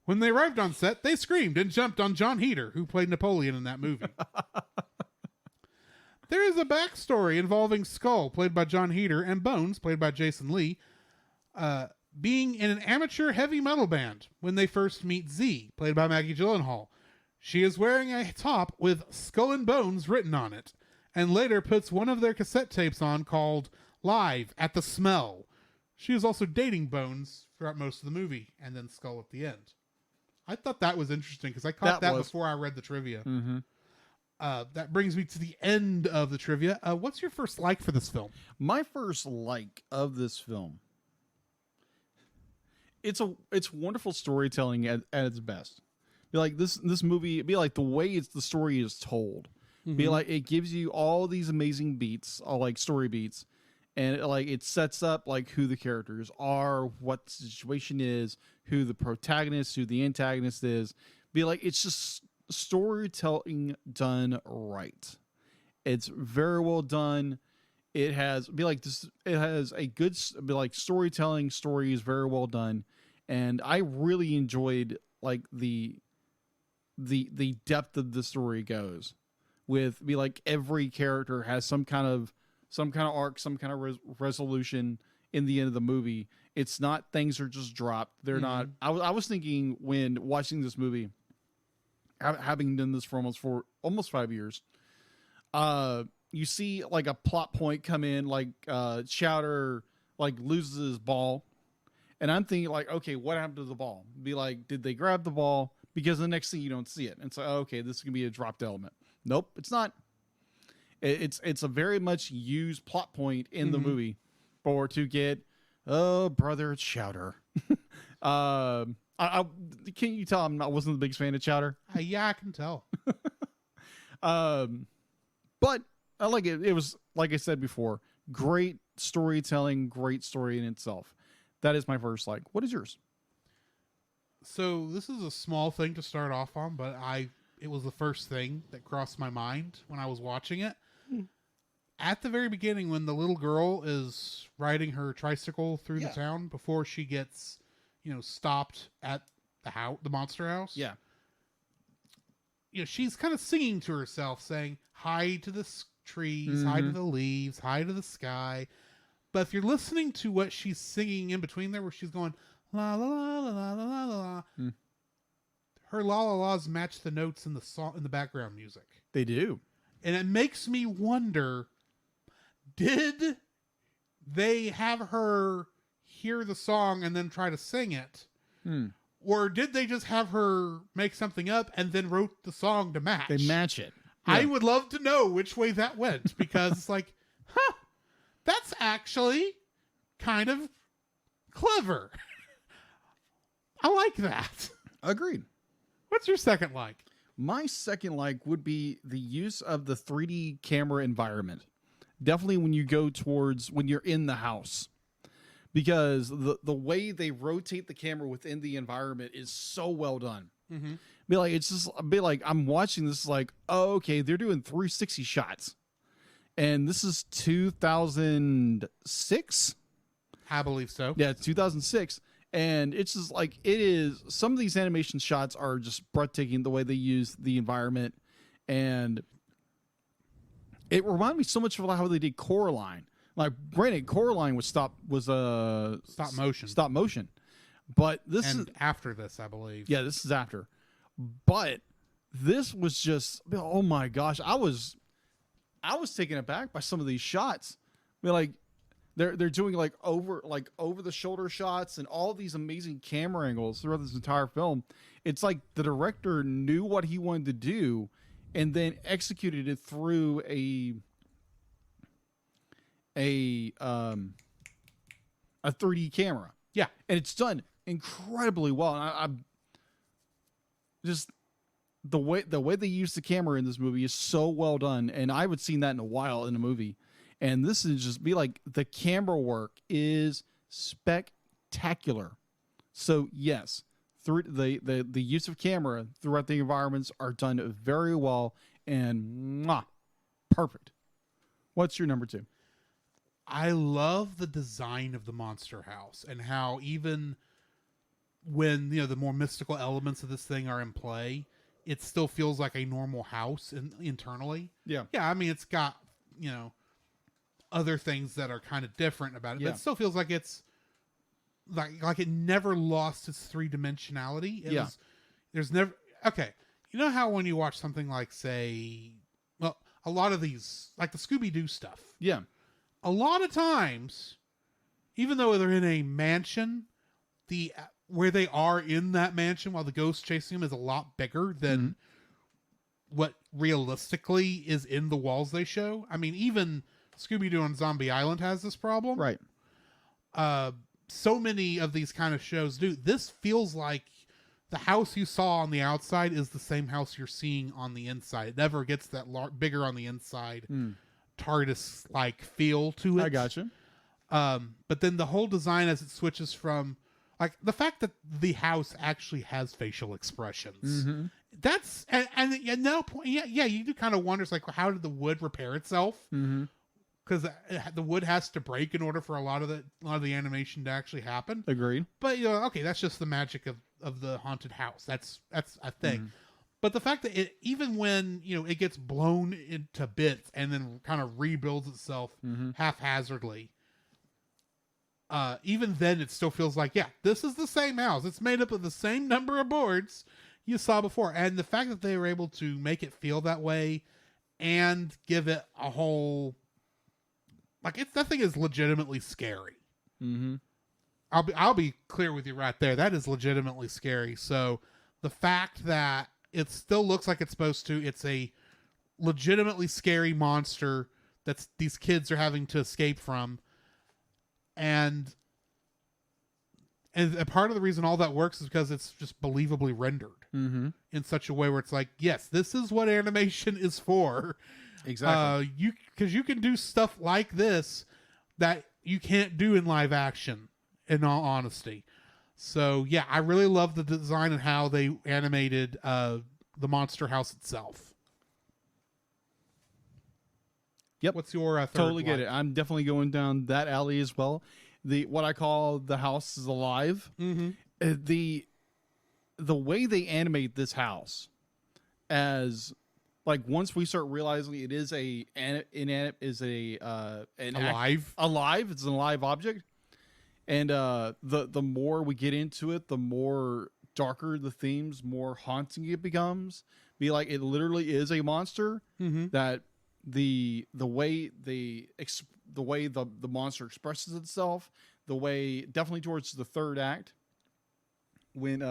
When they arrived on set, they screamed and jumped on John Heder, who played Napoleon in that movie. There is a backstory involving Skull, played by John Heder, and Bones, played by Jason Lee, being in an amateur heavy metal band when they first meet Z, played by Maggie Gyllenhaal. She is wearing a top with Skull and Bones written on it, and later puts one of their cassette tapes on called Live at the Smell. She is also dating Bones throughout most of the movie, and then Skull at the end. I thought that was interesting, because I caught that before I read the trivia. Mm-hmm. That brings me to the end of the trivia. What's your first like for this film? My first like of this film, it's wonderful storytelling at its best. Be like this movie, be like the way the story is told. Be like it gives you all these amazing beats, all like story beats, and it sets up like who the characters are, what the situation is, who the protagonist, who the antagonist is. Be like it's just storytelling done right. It's very well done. It has a good storytelling. Story is very well done, and I really enjoyed like the depth of the story goes with every character has some kind of arc, some kind of resolution in the end of the movie. It's not things are just dropped. They're not. I was thinking when watching this movie, having done this for almost 5 years, you see like a plot point come in, like Chowder like loses his ball, and I'm thinking like, okay, what happened to the ball? Be like, did they grab the ball? Because the next thing you don't see it, and so okay, this is gonna be a dropped element. Nope, it's not. It's a very much used plot point in the movie to get brother Chowder. Can you tell I wasn't the biggest fan of Chowder? Yeah, I can tell. But I like it. It was, like I said before, great storytelling, great story in itself. That is my first like. What is yours? So this is a small thing to start off on, but it was the first thing that crossed my mind when I was watching it. At the very beginning, when the little girl is riding her tricycle through the town before she gets, stopped at the monster house. Yeah. She's kind of singing to herself, saying, hi to the trees, hi to the leaves, hi to the sky. But if you're listening to what she's singing in between there, where she's going, la la la la la la la la, her la la la's match the notes in the song, in the background music. They do. And it makes me wonder, did they have her hear the song and then try to sing it? Or did they just have her make something up and then wrote the song to match? They match it. Yeah. I would love to know which way that went, because it's like, that's actually kind of clever. I like that. Agreed. What's your second like? My second like would be the use of the 3D camera environment. Definitely when you're in the house. Because the way they rotate the camera within the environment is so well done. Be like I'm watching this like, oh, okay, they're doing 360 shots. And this is 2006? I believe so. Yeah, it's 2006. And it's just like, it is, some of these animation shots are just breathtaking the way they use the environment. And it reminded me so much of how they did Coraline. Like, granted, Coraline was stop motion. But this is after this, I believe. Yeah, this is after. But this was just, oh my gosh, I was taken aback by some of these shots. I mean, like, they're doing like over the shoulder shots and all these amazing camera angles throughout this entire film. It's like the director knew what he wanted to do and then executed it through a 3D camera. Yeah, and it's done incredibly well. And the way they use the camera in this movie is so well done, and I haven't seen that in a while in a movie. And this is just be like the camera work is spectacular. So yes, through the use of camera throughout the environments are done very well and perfect. What's your number 2? I love the design of the monster house and how even when the more mystical elements of this thing are in play, it still feels like a normal house internally. Yeah. Yeah, I mean, it's got, other things that are kind of different about it, but it still feels like it's like it never lost its three-dimensionality. There's never... Okay, you know how when you watch something like, say... Well, a lot of these, like the Scooby-Doo stuff. Yeah. A lot of times, even though they're in a mansion, where they are in that mansion while the ghost chasing them is a lot bigger than what realistically is in the walls they show. I mean, even Scooby-Doo on Zombie Island has this problem. Right. So many of these kind of shows do. This feels like the house you saw on the outside is the same house you're seeing on the inside. It never gets that bigger on the inside. TARDIS-like feel to it. I gotcha. But then the whole design as it switches from... Like, the fact that the house actually has facial expressions. That's... And at no point... Yeah, you do kind of wonder, it's like, how did the wood repair itself? Because the wood has to break in order for a lot of the animation to actually happen. Agreed. But, okay, that's just the magic of the haunted house. That's a thing. But the fact that even when, it gets blown into bits and then kind of rebuilds itself haphazardly, even then it still feels like, this is the same house. It's made up of the same number of boards you saw before. And the fact that they were able to make it feel that way and give it a whole... Like, that thing is legitimately scary. I'll be clear with you right there. That is legitimately scary. So the fact that it still looks like it's supposed to, it's a legitimately scary monster that these kids are having to escape from. And a part of the reason all that works is because it's just believably rendered in such a way where it's like, yes, this is what animation is for. Exactly. Because you can do stuff like this that you can't do in live action, in all honesty. So yeah, I really love the design and how they animated the monster house itself. Yep. What's your third totally one? get it. I'm definitely going down that alley as well. What I call the house is alive. The way they animate this house as... Like, once we start realizing it is alive. It's an alive object. And the more we get into it, the more darker the themes, more haunting it becomes. Be like, it literally is a monster. That the way the monster expresses itself, the way definitely towards the third act. When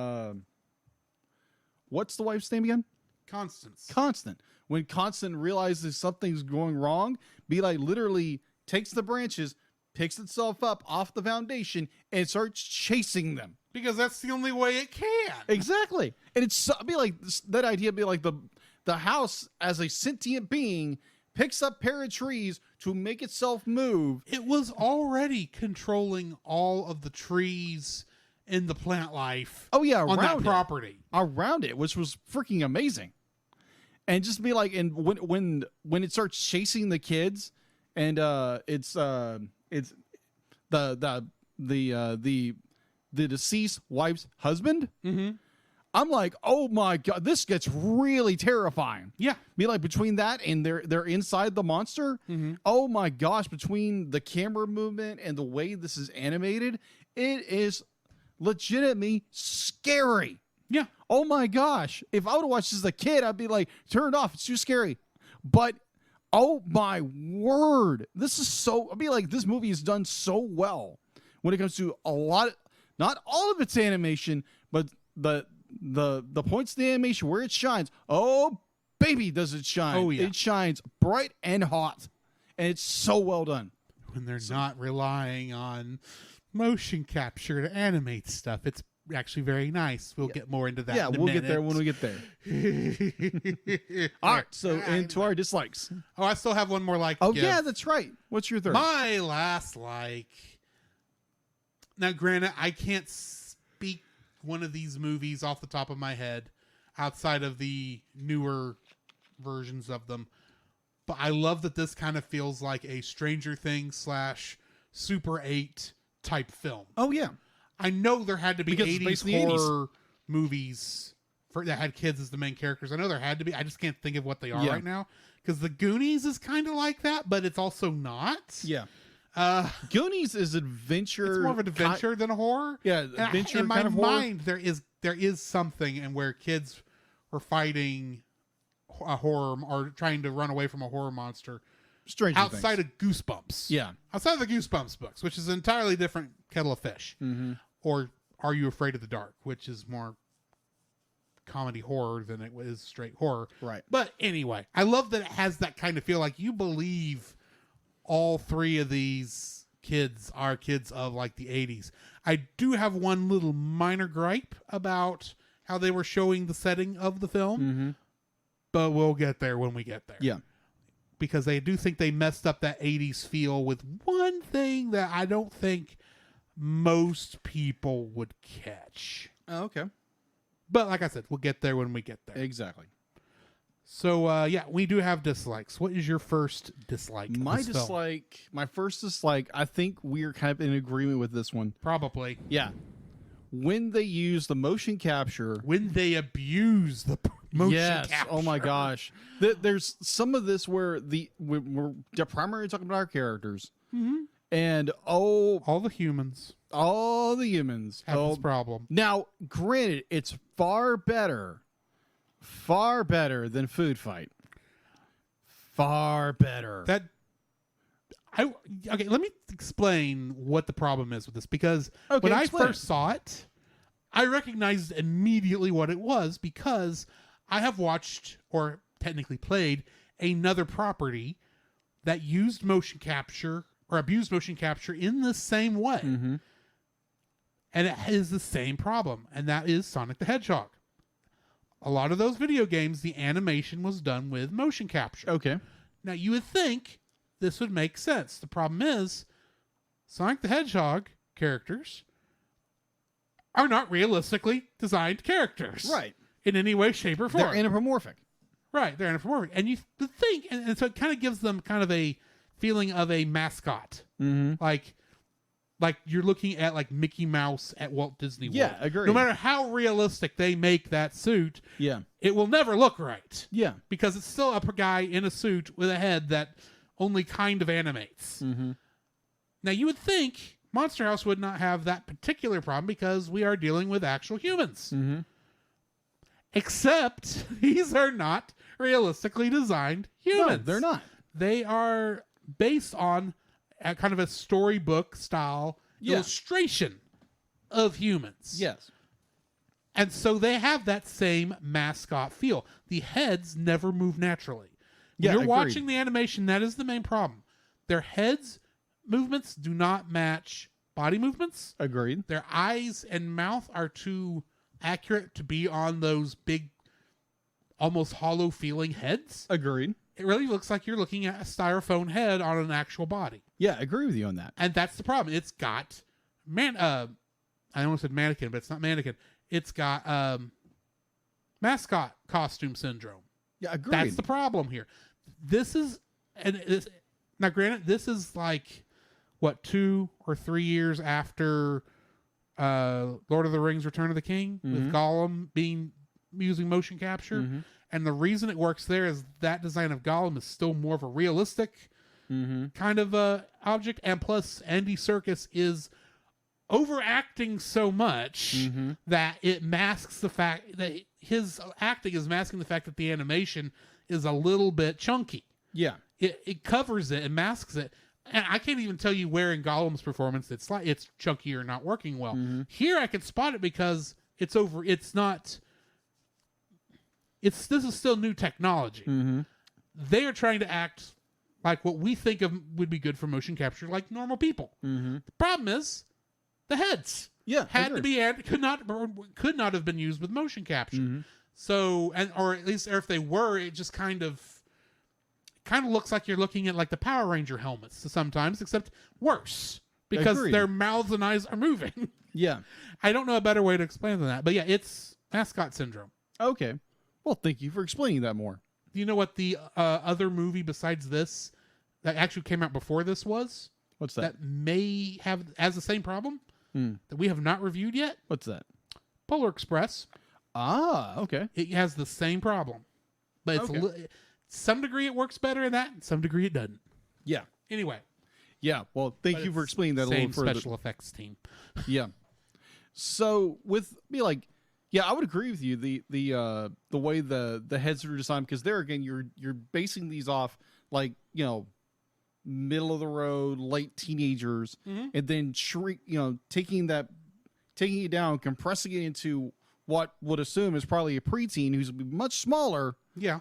what's the wife's name again? Constant. When Constant realizes something's going wrong, be like literally takes the branches, picks itself up off the foundation, and starts chasing them. Because that's the only way it can. Exactly. And it's be like that idea. Be like the house as a sentient being picks up pair of trees to make itself move. It was already controlling all of the trees in the plant life. Oh yeah, on that property around it, which was freaking amazing. And just be like, and when it starts chasing the kids, and it's the deceased wife's husband. I'm like, oh my god, this gets really terrifying. Yeah, be like between that and they're inside the monster. Oh my gosh, between the camera movement and the way this is animated, it is legitimately scary. Yeah. Oh my gosh. If I would have watched this as a kid, I'd be like, turn it off. It's too scary. But oh my word. This movie is done so well when it comes to not all of its animation, but the points of the animation where it shines. Oh baby, does it shine. Oh yeah. It shines bright and hot. And it's so well done. When they're not relying on motion capture to animate stuff. It's actually very nice. We'll get more into that. Yeah, in a we'll minute. get there when we get there. All right, so into our dislikes. Oh, I still have one more like. Oh, to give. yeah, that's right. What's your third? My last like. Now, granted, I can't speak one of these movies off the top of my head outside of the newer versions of them. But I love that this kind of feels like a Stranger Things / Super 8 type film. Oh, yeah. I know there had to be Because it's 80s based in the 80s. horror movies that had kids as the main characters. I know there had to be. I just can't think of what they are Yeah. right now. Because the Goonies is kind of like that, but it's also not. Yeah. Goonies is adventure. It's more of an adventure than a horror. Yeah, And adventure in my kind of horror. mind, there is something and where kids were fighting a horror or trying to run away from a horror monster Stranger outside Things. of Goosebumps. Yeah. Outside of the Goosebumps books, which is an entirely different kettle of fish. Mm-hmm. Or Are You Afraid of the Dark, which is more comedy horror than it was straight horror. Right. But anyway, I love that it has that kind of feel like you believe all three of these kids are kids of like the 80s. I do have one little minor gripe about how they were showing the setting of the film, but we'll get there when we get there. Yeah. Because I do think they messed up that 80s feel with one thing that I don't think most people would catch. Oh, okay. But like I said, we'll get there when we get there. Exactly. So, yeah, we do have dislikes. What is your first dislike? of My this film? dislike, my first dislike, I think we're kind of in agreement with this one. Probably. Yeah. When they use the motion capture. When they abuse the motion Yes. capture. Oh my gosh. There's some of this where we're primarily talking about our characters. Mm-hmm. And all the humans all the humans have this problem. Now, granted, it's far better than Food Fight. Far better. Okay, let me explain what the problem is with this, because Okay, when I explain. first saw it, I recognized immediately what it was, because I have watched, or technically played, another property that used motion capture or abused motion capture in the same way. Mm-hmm. And it has the same problem, and that is Sonic the Hedgehog. A lot of those video games, the animation was done with motion capture. Okay. Now, you would think this would make sense. The problem is, Sonic the Hedgehog characters are not realistically designed characters. Right. In any way, shape, or form. They're anthropomorphic. Right, they're anthropomorphic. And you would think, and so it kind of gives them kind of a feeling of a mascot. Mm-hmm. Like you're looking at like Mickey Mouse at Walt Disney World. Yeah, agreed. No matter how realistic they make that suit, Yeah. it will never look right. Yeah. Because it's still a guy in a suit with a head that only kind of animates. Mm-hmm. Now, you would think Monster House would not have that particular problem because we are dealing with actual humans. Mm-hmm. Except these are not realistically designed humans. No, they're not. They are based on a kind of a storybook style illustration of humans. Yes. And so they have that same mascot feel. The heads never move naturally. When Yeah, you're agreed. watching the animation, that is the main problem. Their heads movements do not match body movements. Agreed. Their eyes and mouth are too accurate to be on those big, almost hollow feeling heads. Agreed. It really looks like you're looking at a styrofoam head on an actual body. Yeah, I agree with you on that. And that's the problem. It's got I almost said mannequin, but it's not mannequin. It's got mascot costume syndrome. Yeah, agreed. That's the problem here. This is, now granted, this is like, what, 2 or 3 years after Lord of the Rings Return of the King, with Gollum using motion capture. Mm-hmm. And the reason it works there is that design of Gollum is still more of a realistic kind of object. And plus, Andy Serkis is overacting so much that it masks the fact that his acting is masking the fact that the animation is a little bit chunky. Yeah. It covers it and masks it. And I can't even tell you where in Gollum's performance it's chunky or not working well. Here I can spot it because it's over. It's not. This is still new technology. They are trying to act like what we think of would be good for motion capture, like normal people. The problem is the heads. Yeah, had to be could not have been used with motion capture. So, or at least if they were, it just kind of looks like you're looking at like the Power Ranger helmets sometimes, except worse because their mouths and eyes are moving. Yeah. I don't know a better way to explain than that, but yeah, it's mascot syndrome. Okay. Well, thank you for explaining that more. Do you know what the other movie besides this that actually came out before this was? What's that? That may have as the same problem that we have not reviewed yet? What's that? Polar Express. Ah, okay. It has the same problem, but it's some degree it works better in that, and some degree it doesn't. Yeah. Anyway. Yeah. Well, thank you for explaining that a little further. Special effects team. Yeah. So with me, like, yeah, I would agree with you. The way the heads are designed, because there again, you're basing these off like, you know, middle of the road, late teenagers, and then taking it down, compressing it into what would assume is probably a preteen who's much smaller. Yeah.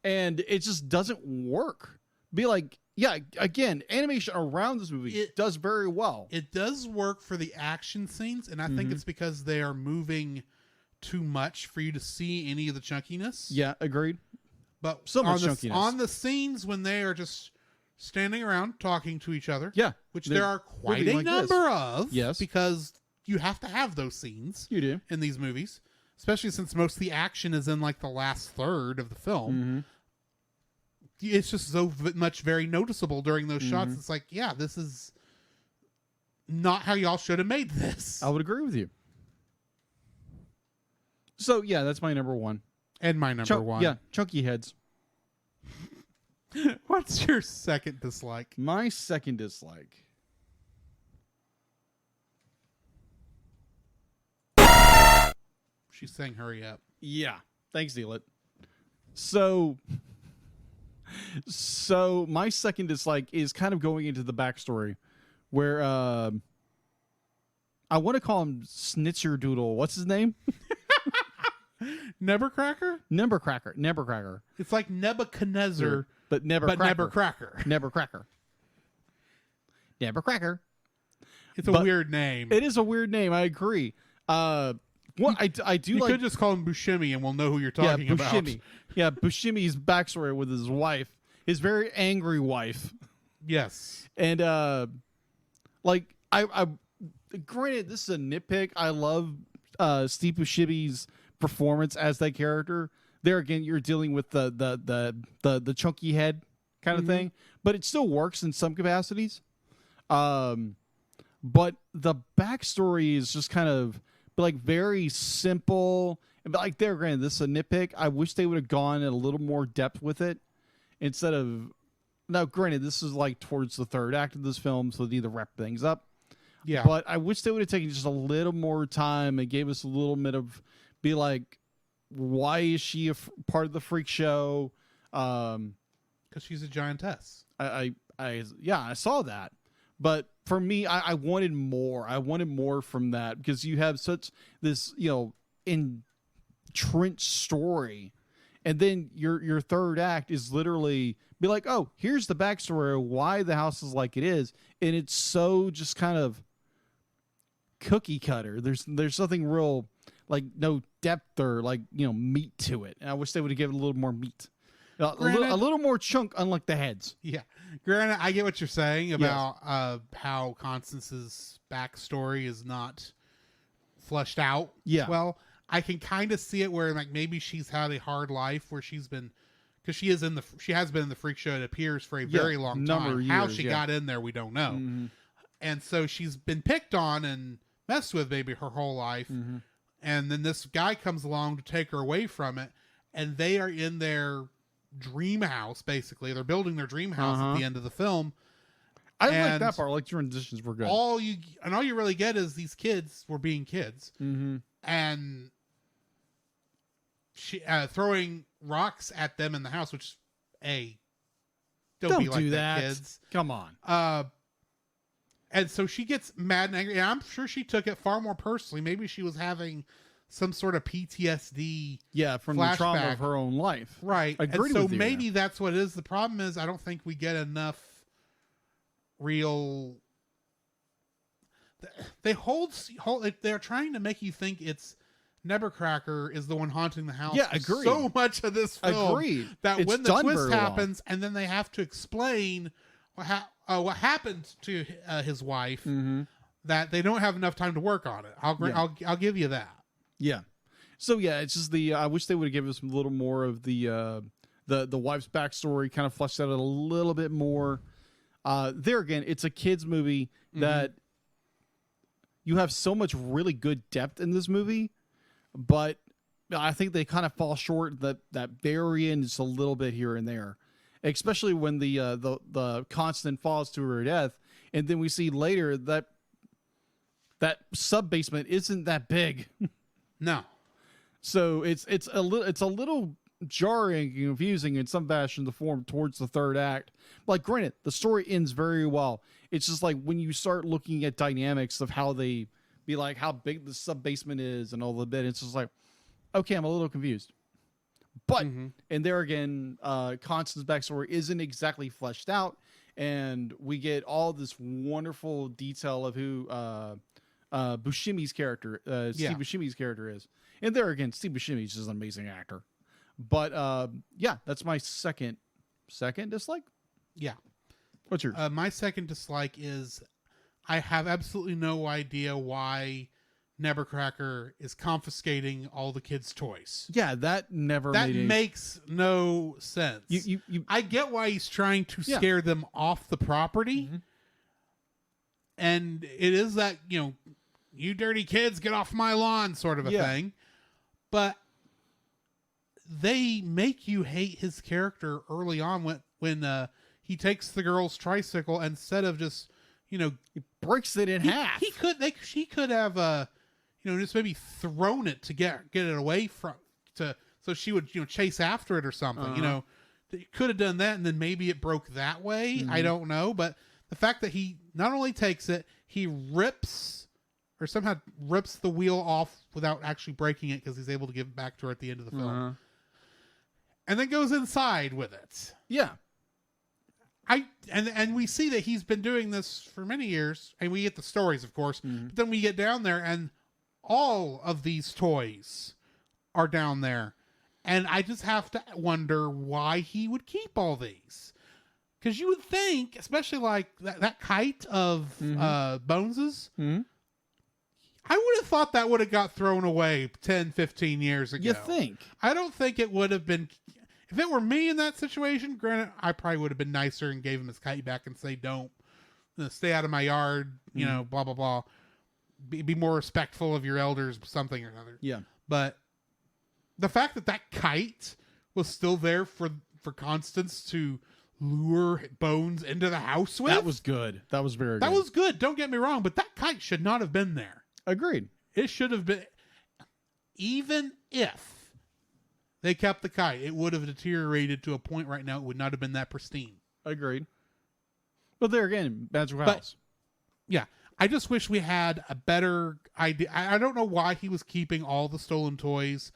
And it just doesn't work. Be like, yeah, again, animation around this movie does very well. It does work for the action scenes, and I think it's because they are moving too much for you to see any of the chunkiness. Yeah, agreed. But so much chunkiness. On the scenes when they are just standing around talking to each other, which there are quite a number of, yes, because you have to have those scenes. You do in these movies, especially since most of the action is in like the last third of the film. It's just so much very noticeable during those shots. It's like, yeah, this is not how y'all should have made this. I would agree with you. So yeah, that's my number one. And my number one. Yeah, chunky heads. What's your second dislike? My second dislike. She's saying hurry up. Yeah. Thanks, Dealit. So my second dislike is kind of going into the backstory where I want to call him Snitcher Doodle. What's his name? Nebercracker? Nebercracker. It's like Nebuchadnezzar, but Nebercracker. Nebercracker. Nebercracker. It's a weird name. It is a weird name. I agree. What I do you like, could just call him Buscemi, and we'll know who you're talking about. Yeah, Buscemi's backstory with his wife, his very angry wife. Yes, and like I granted, this is a nitpick. I love Steve Buscemi's performance as that character. There again, you're dealing with the chunky head kind of thing, but it still works in some capacities. But the backstory is just kind of like very simple. But like there, granted, this is a nitpick. I wish they would have gone in a little more depth with it instead of. Now, granted, this is like towards the third act of this film, so they need to wrap things up. Yeah. But I wish they would have taken just a little more time and gave us a little bit of, be like, why is she a part of the freak show? Because she's a giantess. I saw that. But for me, I wanted more. I wanted more from that because you have such this, entrenched story. And then your third act is literally be like, oh, here's the backstory of why the house is like it is. And it's so just kind of cookie cutter. There's something real, like no depth or like, meat to it. And I wish they would have given a little more meat. A little more chunk, unlike the heads. Yeah. Granted, I get what you're saying about how Constance's backstory is not fleshed out. Yeah. Well, I can kind of see it where like maybe she's had a hard life where she's been, because she has been in the freak show, it appears, for a very long time. How she got in there, we don't know. And so she's been picked on and messed with maybe her whole life. And then this guy comes along to take her away from it, and they are in their dream house, basically. They're building their dream house at the end of the film. I like that part. Like transitions were good. All you really get is these kids were being kids, and she throwing rocks at them in the house, which don't be like that, kids. Come on. And so she gets mad and angry, and I'm sure she took it far more personally. Maybe she was having some sort of PTSD, from flashback. the trauma of her own life, right? Agreed and so with you, maybe that's what it is. The problem is, I don't think we get enough real. like they're trying to make you think it's Nebuchadnezzar is the one haunting the house. Yeah, agreed. So much of this film Agreed. that It's when the done twist very well. happens, and then they have to explain what happened to his wife, that they don't have enough time to work on it. I'll give you that. Yeah. So yeah, it's just I wish they would have given us a little more of the wife's backstory, kind of fleshed out a little bit more. There again, it's a kids movie that you have so much really good depth in this movie, but I think they kind of fall short that very end just a little bit here and there, especially when the Constant falls to her death, and then we see later that sub basement isn't that big. No. So it's a little jarring and confusing in some fashion, the form towards the third act. Like, granted, the story ends very well. It's just like when you start looking at dynamics of how they be like how big the sub basement is and all the bit, it's just like, okay, I'm a little confused. But and there again, Constance's backstory isn't exactly fleshed out, and we get all this wonderful detail of who Buscemi's character, Steve Buscemi's character is. And there again, Steve Buscemi is just an amazing actor. But yeah, that's my second dislike. Yeah. What's yours? My second dislike is I have absolutely no idea why Nebuchadnezzar is confiscating all the kids' toys. Yeah, that makes no sense. I get why he's trying to scare them off the property. And it is that, you dirty kids, get off my lawn sort of a thing. But they make you hate his character early on when he takes the girl's tricycle, instead of just, he breaks it in half. She could have, just maybe thrown it to get it away so she would, chase after it or something. They could have done that, and then maybe it broke that way. I don't know. But the fact that he not only takes it, he somehow rips the wheel off without actually breaking it, because he's able to give it back to her at the end of the film. And then goes inside with it. Yeah. And we see that he's been doing this for many years, and we get the stories, of course, but then we get down there and all of these toys are down there. And I just have to wonder why he would keep all these. Because you would think, especially like that kite of Bones's, I would have thought that would have got thrown away 10, 15 years ago. You think? I don't think it would have been. If it were me in that situation, granted, I probably would have been nicer and gave him his kite back and say, don't, stay out of my yard, blah, blah, blah. Be more respectful of your elders, something or another. Yeah. But the fact that kite was still there for Constance to lure Bones into the house with. That was good. That was very good. That was good. Don't get me wrong, but that kite should not have been there. Agreed. It should have been. Even if they kept the kite, it would have deteriorated to a point right now it would not have been that pristine. Agreed. But there again, Magical House. Yeah. I just wish we had a better idea. I don't know why he was keeping all the stolen toys.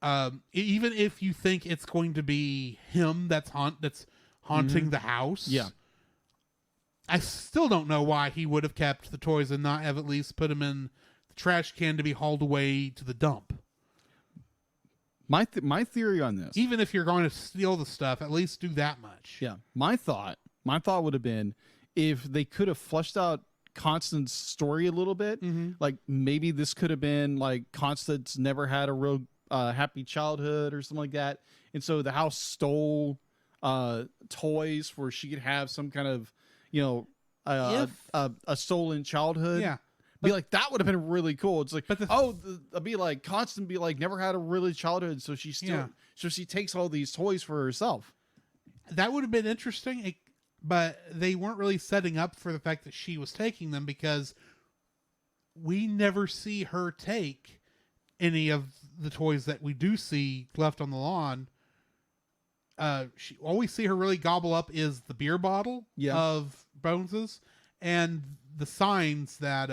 Even if you think it's going to be him that's haunting the house. Yeah. I still don't know why he would have kept the toys and not have at least put them in the trash can to be hauled away to the dump. My theory on this. Even if you're going to steal the stuff, at least do that much. Yeah. My thought would have been, if they could have fleshed out Constance's story a little bit, like maybe this could have been like Constance never had a real happy childhood or something like that. And so the house stole toys where she could have some kind of, a stolen childhood. Yeah. Be like, that would have been really cool. It's like, be like Constance be like, never had a really childhood. So she takes all these toys for herself. That would have been interesting. But they weren't really setting up for the fact that she was taking them, because we never see her take any of the toys that we do see left on the lawn. All we see her really gobble up is the beer bottle of Bones's and the signs that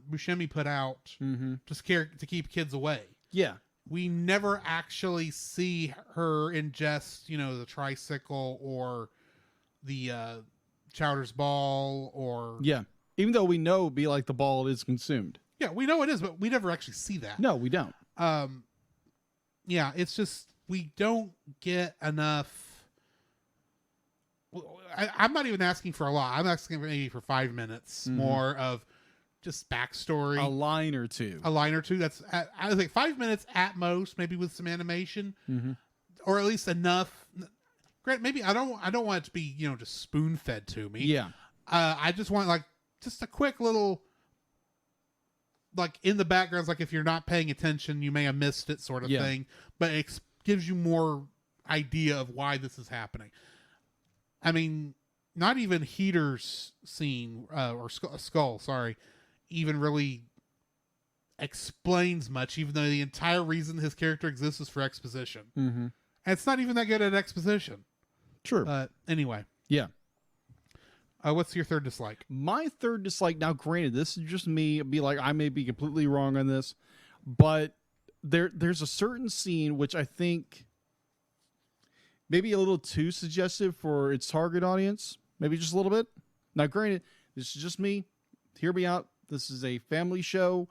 Buscemi put out to keep kids away. Yeah. We never actually see her ingest, the tricycle or the Chowder's ball or Even though we know be like the ball is consumed. Yeah, we know it is, but we never actually see that. No, we don't. Yeah, it's just we don't get enough. I'm not even asking for a lot. I'm asking maybe for 5 minutes more of just backstory. A line or two. That's I was like 5 minutes at most, maybe with some animation, or at least enough. Grant, maybe I don't want it to be just spoon fed to me. Yeah. I just want like just a quick little. Like in the backgrounds, like if you're not paying attention, you may have missed it, sort of thing. But it gives you more idea of why this is happening. I mean, not even Heater's scene or Skull, sorry, even really explains much. Even though the entire reason his character exists is for exposition, and it's not even that good at exposition. True. But anyway, yeah. What's your third dislike? My third dislike, now granted, this is just me, be like, I may be completely wrong on this, but there's a certain scene which I think maybe a little too suggestive for its target audience, maybe just a little bit. Now granted, this is just me. Hear me out. This is a family show,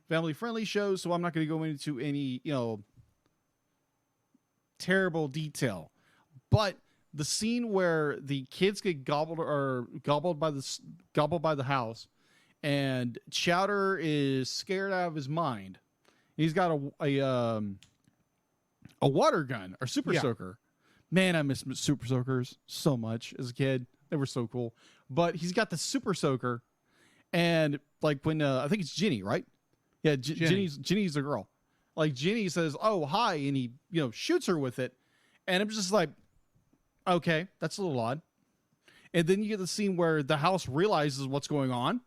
family-friendly show, so I'm not going to go into any, terrible detail. But the scene where the kids get gobbled by the house, and Chowder is scared out of his mind. He's got a water gun or super soaker. Man, I miss super soakers so much as a kid. They were so cool. But he's got the super soaker, and like when I think it's Ginny, right? Yeah, Ginny's the girl. Like Ginny says, "Oh, hi," and he shoots her with it, and I'm just like, okay, that's a little odd. And then you get the scene where the house realizes what's going on.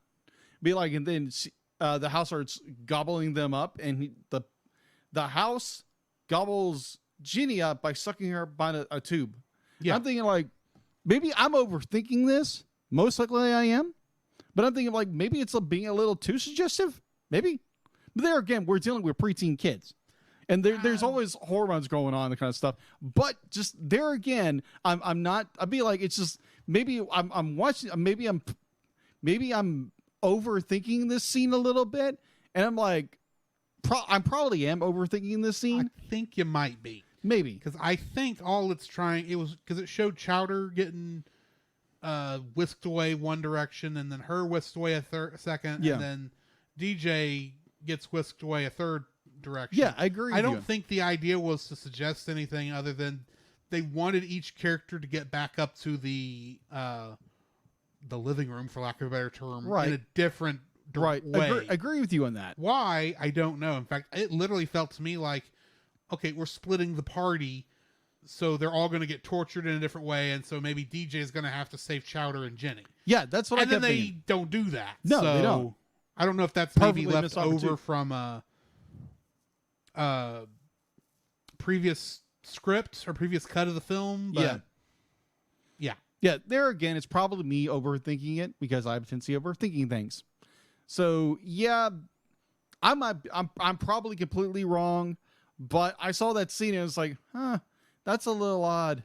And then the house starts gobbling them up, and the house gobbles Ginny up by sucking her by a tube. Yeah. I'm thinking like, maybe I'm overthinking this. Most likely I am. But I'm thinking like, maybe it's being a little too suggestive. Maybe. But there again, we're dealing with preteen kids. And there's always hormones going on, the kind of stuff. But just there again, I'm not. I'd be like, it's just maybe I'm watching. Maybe I'm overthinking this scene a little bit, and I'm like, I probably am overthinking this scene. I think you might be, maybe because I think all it's trying because it showed Chowder getting whisked away one direction, and then her whisked away a second, and then DJ gets whisked away a third direction. Yeah, I agree. I don't think the idea was to suggest anything other than they wanted each character to get back up to the living room, for lack of a better term, in a different way. Agree with you on that. Why? I don't know. In fact, it literally felt to me like, okay, we're splitting the party, so they're all going to get tortured in a different way, and so maybe DJ is going to have to save Chowder and Jenny. Yeah, that's what I kept thinking. And then they don't do that. No, they don't. I don't know if that's maybe left over from previous script or previous cut of the film, but yeah. There again, it's probably me overthinking it because I have a tendency of overthinking things. So yeah, I'm probably completely wrong, but I saw that scene and it's like, that's a little odd.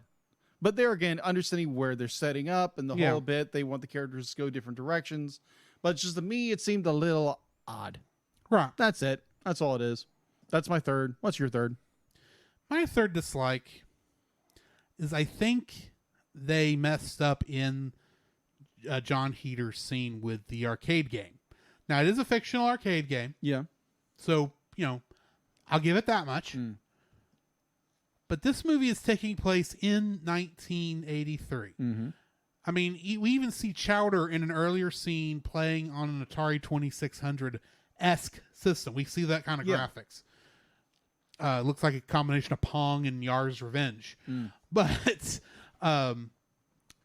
But there again, understanding where they're setting up and the whole bit, they want the characters to go different directions. But just to me, it seemed a little odd. Right. That's it. That's all it is. That's my third. What's your third? My third dislike is I think they messed up in John Heater's scene with the arcade game. Now, it is a fictional arcade game. Yeah. So, I'll give it that much. But this movie is taking place in 1983. I mean, we even see Chowder in an earlier scene playing on an Atari 2600-esque system. We see that kind of graphics. Looks like a combination of Pong and Yar's Revenge. But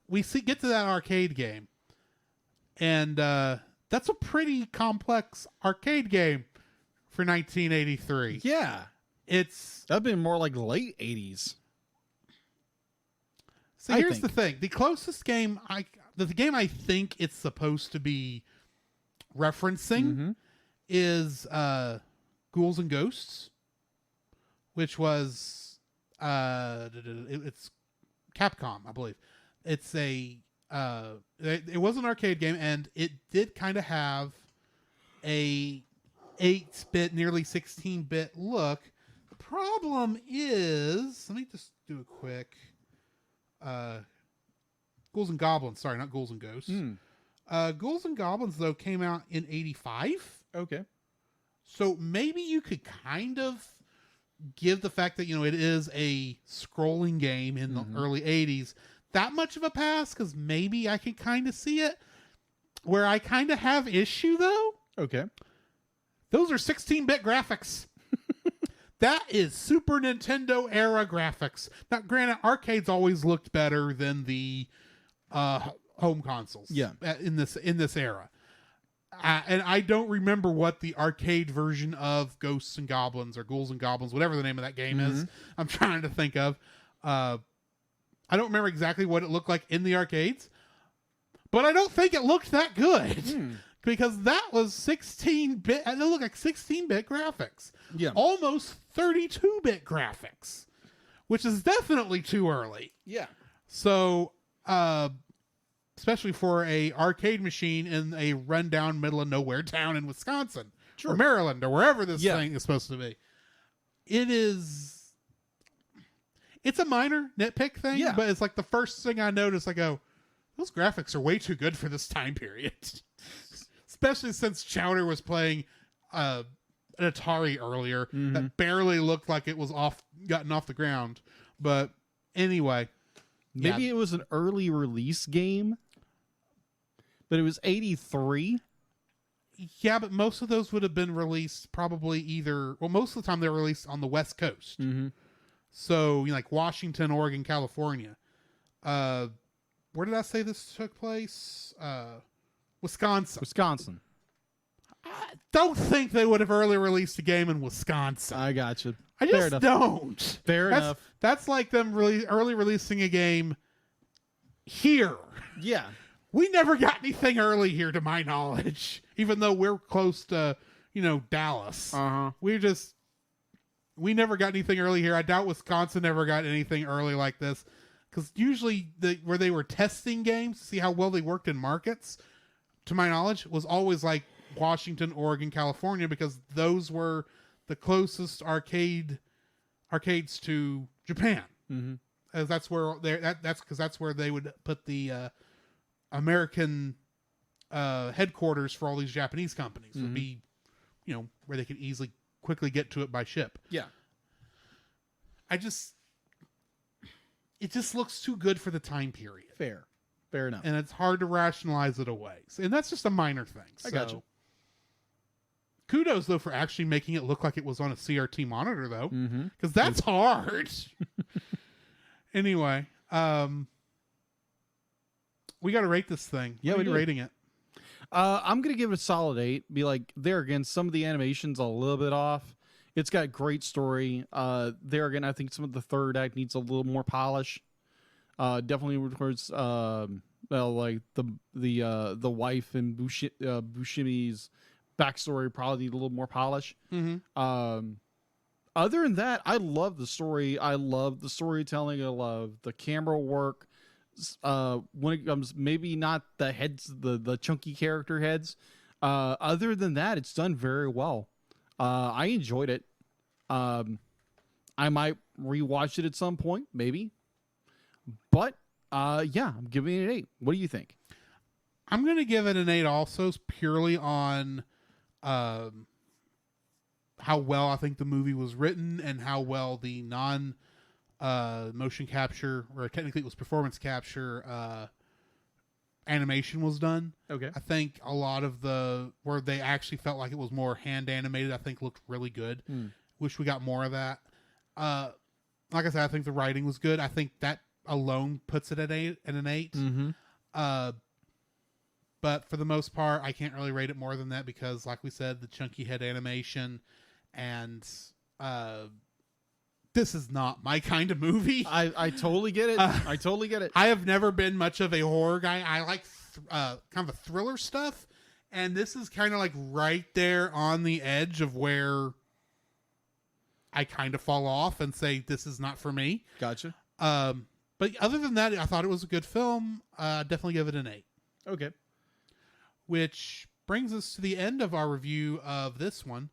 we get to that arcade game, and that's a pretty complex arcade game for 1983. Yeah. That'd been more like late 80s. So here's the thing. The closest game the game I think it's supposed to be referencing is Ghouls and Ghosts, which was it's Capcom, I believe. It's a it was an arcade game, and it did kind of have a 8-bit, nearly 16-bit look. The problem is, let me just do a quick Ghouls and Goblins. Sorry, not Ghouls and Ghosts. Ghouls and Goblins, though, came out in 85. Okay. So maybe you could kind of give the fact that, it is a scrolling game in the early 80s that much of a pass, because maybe I can kind of see it. Where I kind of have issue, though. Okay. Those are 16-bit graphics. That is Super Nintendo era graphics. Now, granted, arcades always looked better than the home consoles. Yeah. In this era. And I don't remember what the arcade version of Ghosts and Goblins or Ghouls and Goblins, whatever the name of that game is, I'm trying to think of. I don't remember exactly what it looked like in the arcades, but I don't think it looked that good because that was 16-bit. It looked like 16-bit graphics. Yeah. Almost 32-bit graphics, which is definitely too early. Yeah. So, especially for a arcade machine in a rundown middle of nowhere town in Wisconsin or Maryland or wherever this thing is supposed to be. It's a minor nitpick thing, but it's like the first thing I notice. I go, those graphics are way too good for this time period. Especially since Chowder was playing an Atari earlier that barely looked like it was gotten off the ground. But anyway. Maybe it was an early release game, but it was 83. Yeah, but most of those would have been released probably most of the time they were released on the West Coast. So, like Washington, Oregon, California. Where did I say this took place? Wisconsin. I don't think they would have early released a game in Wisconsin. I gotcha. I just don't. Fair enough. That's like them early releasing a game here. Yeah. We never got anything early here to my knowledge, even though we're close to, Dallas. We never got anything early here. I doubt Wisconsin ever got anything early like this, because usually where they were testing games to see how well they worked in markets, to my knowledge, was always like Washington, Oregon, California, because those were the closest arcades to Japan. As that's where that's where they would put the American headquarters for all these Japanese companies. Would be, where they could quickly get to it by ship. Yeah. It just looks too good for the time period. Fair enough. And it's hard to rationalize it away. And that's just a minor thing. I gotcha. Kudos, though, for actually making it look like it was on a CRT monitor, though. Because that's hard. Anyway, we got to rate this thing. Yeah, what are you do. rating it? I'm going to give it a solid 8. Be like, there again, some of the animation's a little bit off. It's got great story. There again, I think some of the third act needs a little more polish. Definitely towards like the wife and Bushimi's backstory probably need a little more polish. Other than that, I love the story. I love the storytelling. I love the camera work. When it comes, maybe not the heads, the chunky character heads. Other than that, it's done very well. I enjoyed it. I might rewatch it at some point, maybe. But yeah, I'm giving it an 8. What do you think? I'm going to give it an 8 also, purely on how well I think the movie was written and how well the motion capture, or technically it was performance capture, animation was done. Okay. I think a lot of where they actually felt like it was more hand animated, I think looked really good. Wish we got more of that. Like I said, I think the writing was good. I think that alone puts it at an 8. But for the most part, I can't really rate it more than that because, like we said, the chunky head animation and this is not my kind of movie. I totally get it. I totally get it. I have never been much of a horror guy. I like kind of a thriller stuff, and this is kind of like right there on the edge of where I kind of fall off and say this is not for me. Gotcha. But other than that, I thought it was a good film. Definitely give it an 8. Okay. Which brings us to the end of our review of this one.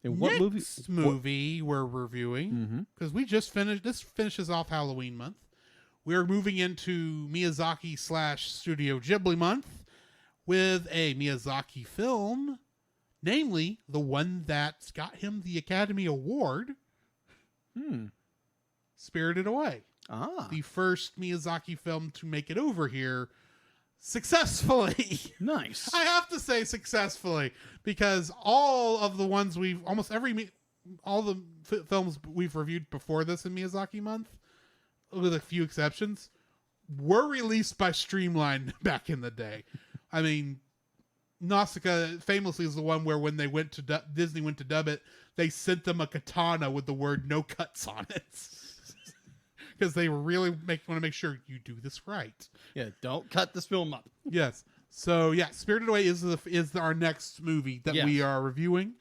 And what Next movie we're reviewing, because we just finished, this finishes off Halloween month. We're moving into Miyazaki / Studio Ghibli month with a Miyazaki film, namely the one that got him the Academy Award, Spirited Away. The first Miyazaki film to make it over here successfully. Nice. I have to say successfully, because all of the ones all the films we've reviewed before this in Miyazaki month, with a few exceptions, were released by Streamline back in the day. I mean, Nausicaa famously is the one where when they went to Disney went to dub it, they sent them a katana with the word "no cuts" on it. Because they were really want to make sure you do this right. Yeah, don't cut this film up. Yes. So yeah, Spirited Away is our next movie that we are reviewing.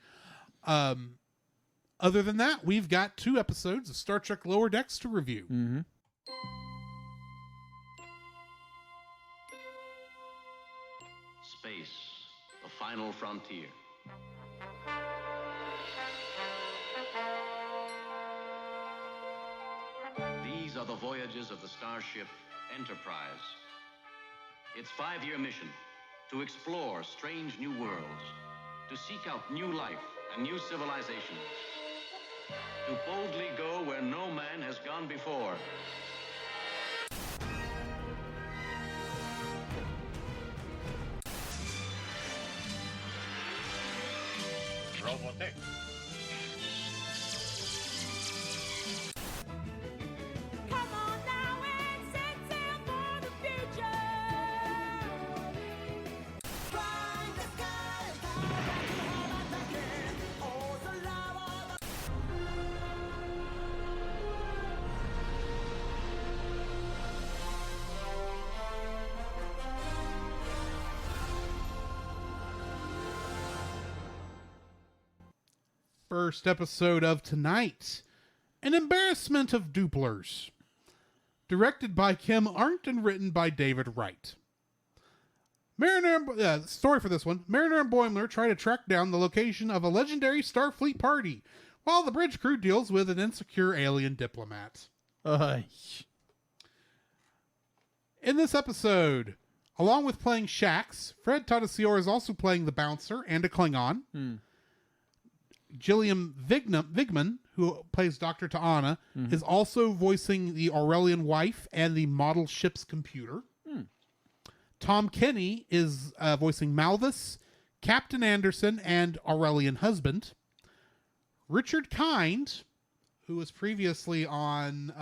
Other than that, we've got 2 episodes of Star Trek Lower Decks to review. Mm-hmm. Space, the final frontier. These are the voyages of the starship Enterprise. Its 5-year mission, to explore strange new worlds, to seek out new life and new civilizations, to boldly go where no man has gone before. Robotech. Come on now and set sail for the future. Fly the sky, oh, the love of First episode of tonight, An Embarrassment of Dooplers. Directed by Kim Arndt and written by David Wright. Story for this one. Mariner and Boimler try to track down the location of a legendary Starfleet party, while the bridge crew deals with an insecure alien diplomat. In this episode, along with playing Shax, Fred Tatasciore is also playing the bouncer and a Klingon. Gilliam Vigman, who plays Dr. Ta'ana, is also voicing the Aurelian wife and the model ship's computer. Tom Kenny is voicing Malthus, Captain Anderson, and Aurelian husband. Richard Kind, who was previously on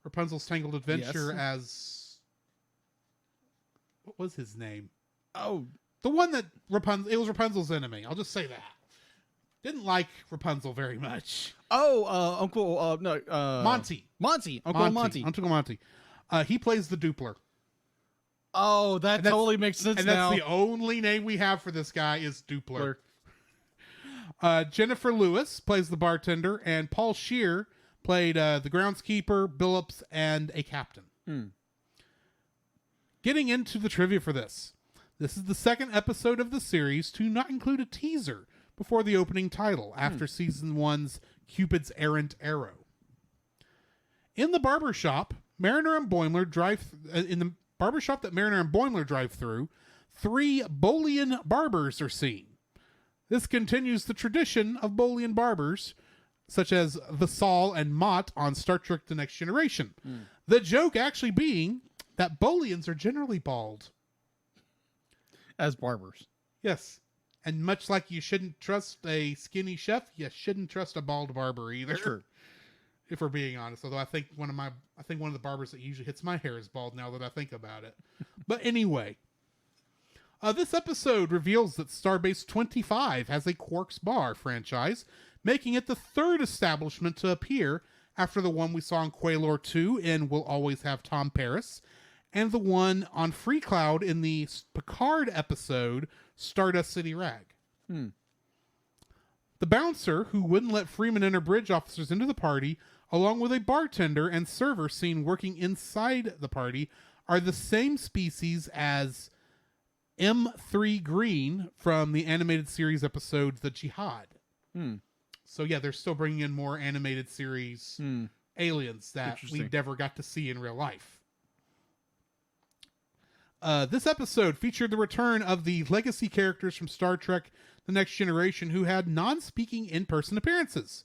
Rapunzel's Tangled Adventure as... What was his name? Oh. The one that it was Rapunzel's enemy. I'll just say that. Didn't like Rapunzel very much. Uncle Monty. Uncle Monty. Uncle Monty. He plays the Doopler. Oh, that totally makes sense now. And that's the only name we have for this guy is Doopler. Jennifer Lewis plays the bartender, and Paul Scheer played the groundskeeper, Billups, and a captain. Getting into the trivia for this. This is the second episode of the series to not include a teaser before the opening title, after season 1's Cupid's Errant Arrow. In the barbershop, Mariner and Boimler drive through, 3 Bolian barbers are seen. This continues the tradition of Bolian barbers, such as Vassal and Mott on Star Trek The Next Generation. The joke actually being that Bolians are generally bald. As barbers. Yes. And much like you shouldn't trust a skinny chef, you shouldn't trust a bald barber either. Sure. If we're being honest. Although I think one of the barbers that usually hits my hair is bald now that I think about it. But anyway. This episode reveals that Starbase 25 has a Quark's Bar franchise, making it the 3rd establishment to appear after the one we saw in Quailor 2 in We'll Always Have Tom Paris, and the one on Free Cloud in the Picard episode Stardust City Rag. The bouncer, who wouldn't let Freeman enter bridge officers into the party, along with a bartender and server seen working inside the party, are the same species as M3 Green from the animated series episode The Jihad. So yeah, they're still bringing in more animated series aliens that we never got to see in real life. This episode featured the return of the legacy characters from Star Trek The Next Generation who had non-speaking in-person appearances.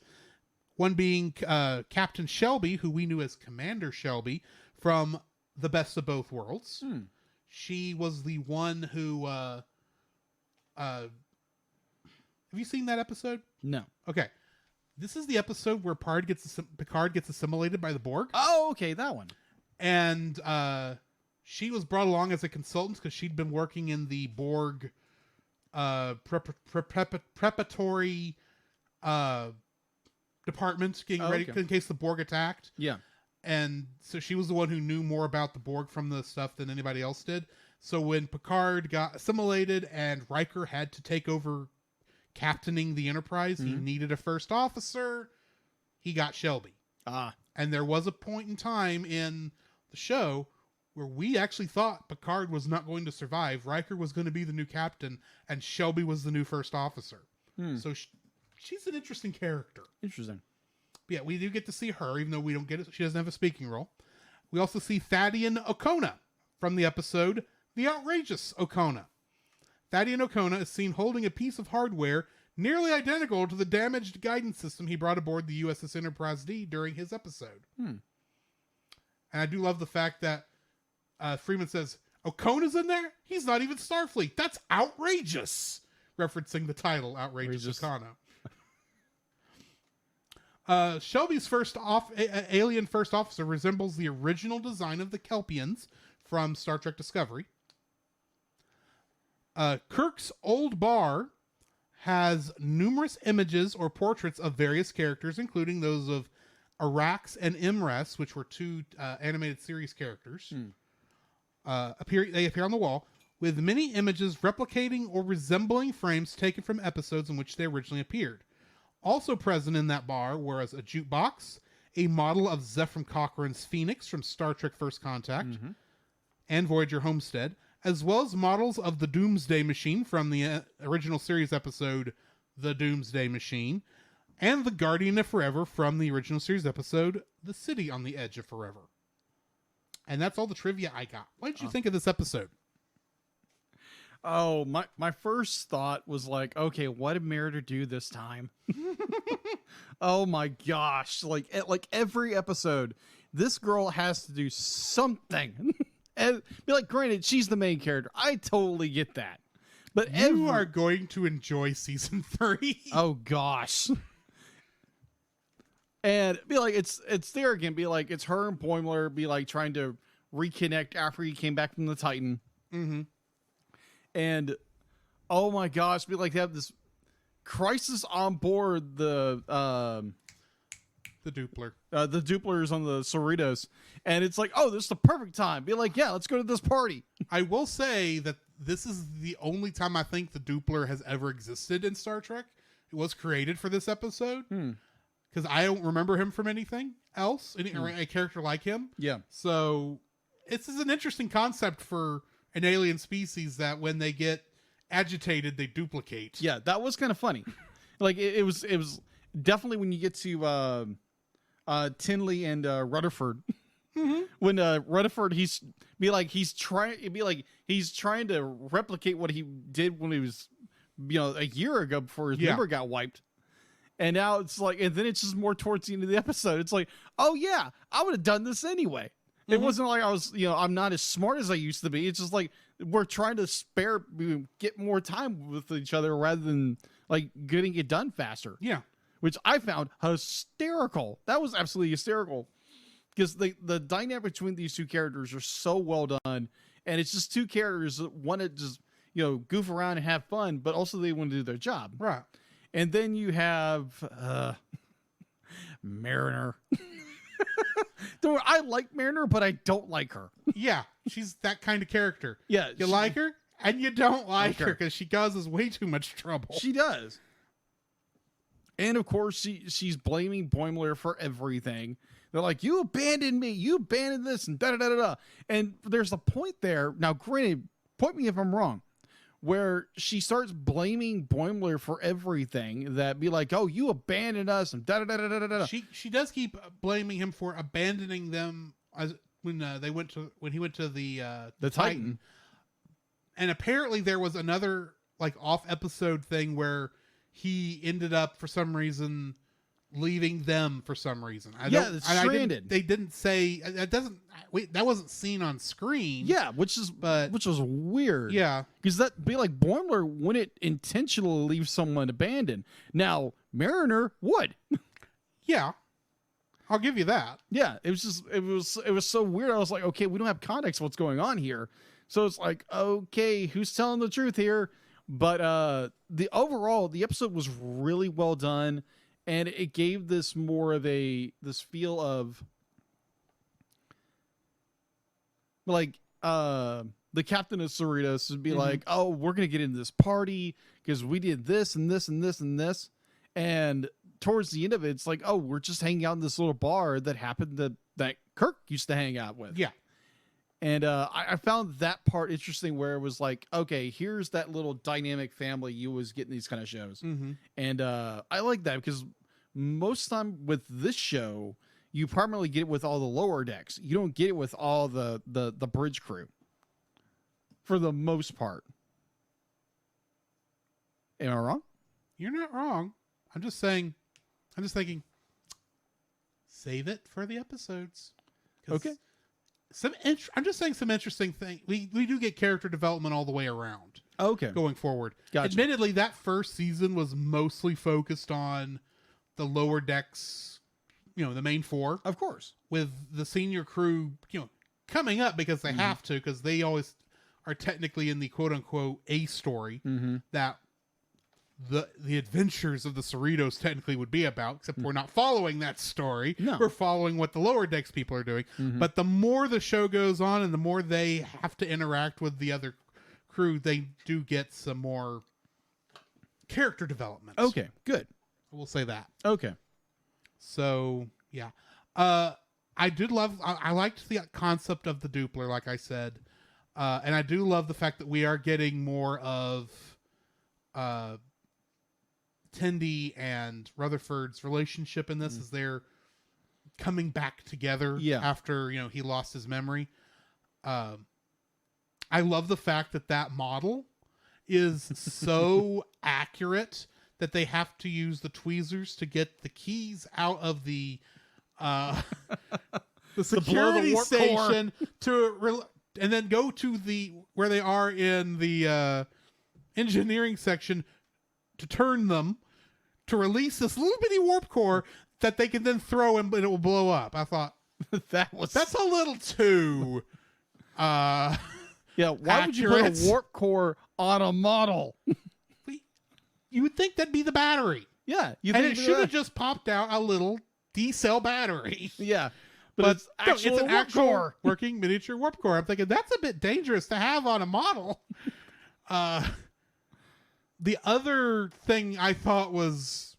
One being Captain Shelby, who we knew as Commander Shelby from The Best of Both Worlds. She was the one who... have you seen that episode? No. Okay. This is the episode where Picard gets assimilated by the Borg. Oh, okay, that one. And she was brought along as a consultant because she'd been working in the Borg preparatory department, getting ready in case the Borg attacked. Yeah. And so she was the one who knew more about the Borg from the stuff than anybody else did. So when Picard got assimilated and Riker had to take over captaining the Enterprise, he needed a first officer. He got Shelby. And there was a point in time in the show where we actually thought Picard was not going to survive. Riker was going to be the new captain, and Shelby was the new first officer. So she's an interesting character. Interesting. But yeah, we do get to see her, even though we don't get it. She doesn't have a speaking role. We also see Thadian Okona from the episode The Outrageous Okona. Thadian Okona is seen holding a piece of hardware nearly identical to the damaged guidance system he brought aboard the USS Enterprise D during his episode. And I do love the fact that Freeman says, Okona's in there? He's not even Starfleet. That's outrageous! Referencing the title, Outrageous Okona. Shelby's alien first officer resembles the original design of the Kelpians from Star Trek Discovery. Kirk's old bar has numerous images or portraits of various characters, including those of Arax and Imres, which were two animated series characters. They appear on the wall, with many images replicating or resembling frames taken from episodes in which they originally appeared. Also present in that bar was a jukebox, a model of Zephram Cochrane's Phoenix from Star Trek First Contact and Voyager Homestead, as well as models of the Doomsday Machine from the original series episode The Doomsday Machine, and the Guardian of Forever from the original series episode The City on the Edge of Forever. And that's all the trivia I got. What did you think of this episode? Oh, my first thought was like, okay, what did Mariner do this time? Oh my gosh. Like every episode, this girl has to do something. And be like, granted, she's the main character. I totally get that. But you are going to enjoy season 3. Oh gosh. And be like, it's there again. Be like, it's her and Boimler be like trying to reconnect after he came back from the Titan. And oh my gosh, be like they have this crisis on board the Doopler. The Dooplers on the Cerritos. And it's like, oh, this is the perfect time. Be like, yeah, let's go to this party. I will say that this is the only time I think the Doopler has ever existed in Star Trek. It was created for this episode. Because I don't remember him from anything else, or a character like him. Yeah. So this is an interesting concept for an alien species that when they get agitated, they duplicate. Yeah, that was kind of funny. Like it was definitely when you get to Tinley and Rutherford. When Rutherford he's trying to replicate what he did when he was a year ago before his member got wiped. And now it's like, and then it's just more towards the end of the episode. It's like, oh yeah, I would have done this anyway. It wasn't like I was, I'm not as smart as I used to be. It's just like we're trying to get more time with each other rather than like getting it done faster. Yeah. Which I found hysterical. That was absolutely hysterical. Because the dynamic between these two characters are so well done. And it's just two characters that want to just, goof around and have fun, but also they want to do their job. Right. And then you have Mariner. Don't worry, I like Mariner, but I don't like her. Yeah, she's that kind of character. Yeah. You like her, and you don't like her because she causes way too much trouble. She does. And of course, she's blaming Boimler for everything. They're like, you abandoned me. You abandoned this and da-da-da-da-da. And there's a point there. Now, granted, point me if I'm wrong, where she starts blaming Boimler for everything, that be like, oh, you abandoned us and da-da-da-da-da-da. She does keep blaming him for abandoning them when he went to the Titan. And apparently there was another like off episode thing where he ended up for some reason leaving them for some reason. Stranded. They didn't say that wasn't seen on screen. Yeah, which was weird. Yeah, because that be like Boimler wouldn't intentionally leave someone abandoned. Now Mariner would. Yeah, I'll give you that. Yeah, it was so weird. I was like, okay, we don't have context of what's going on here, so it's like, okay, who's telling the truth here? But the episode was really well done. And it gave this more of this feel of like the captain of Cerritos would be like, oh, we're going to get into this party because we did this and this and this and this. And towards the end of it, it's like, oh, we're just hanging out in this little bar that happened that Kirk used to hang out with. Yeah. And I found that part interesting where it was like, okay, here's that little dynamic family you was getting these kind of shows. Mm-hmm. And I like that because most time with this show, you primarily get it with all the lower decks. You don't get it with all the bridge crew for the most part. Am I wrong? You're not wrong. I'm just thinking, save it for the episodes. Okay. I'm just saying some interesting thing. We do get character development all the way around. Okay. Going forward. Gotcha. Admittedly, that first season was mostly focused on the lower decks, the main four. Of course. With the senior crew, coming up because they have to, because they always are technically in the quote unquote A story that the adventures of the Cerritos technically would be about, except we're not following that story. No. We're following what the lower decks people are doing. But the more the show goes on and the more they have to interact with the other crew, they do get some more character development. Okay, good. We'll say that. Okay. So, yeah. I liked the concept of the Doopler, like I said. And I do love the fact that we are getting more of Tendi and Rutherford's relationship in this as they're coming back together after, he lost his memory. I love the fact that model is so accurate that they have to use the tweezers to get the keys out of the security station and then go to where they are in the engineering section to turn them to release this little bitty warp core that they can then throw and it will blow up. I thought that's a little too yeah, why accurate. would you put a warp core on a model? You would think that'd be the battery. Yeah, and it should have just popped out a little D-cell battery. Yeah, but it's an actual working miniature warp core. I'm thinking that's a bit dangerous to have on a model. The other thing I thought was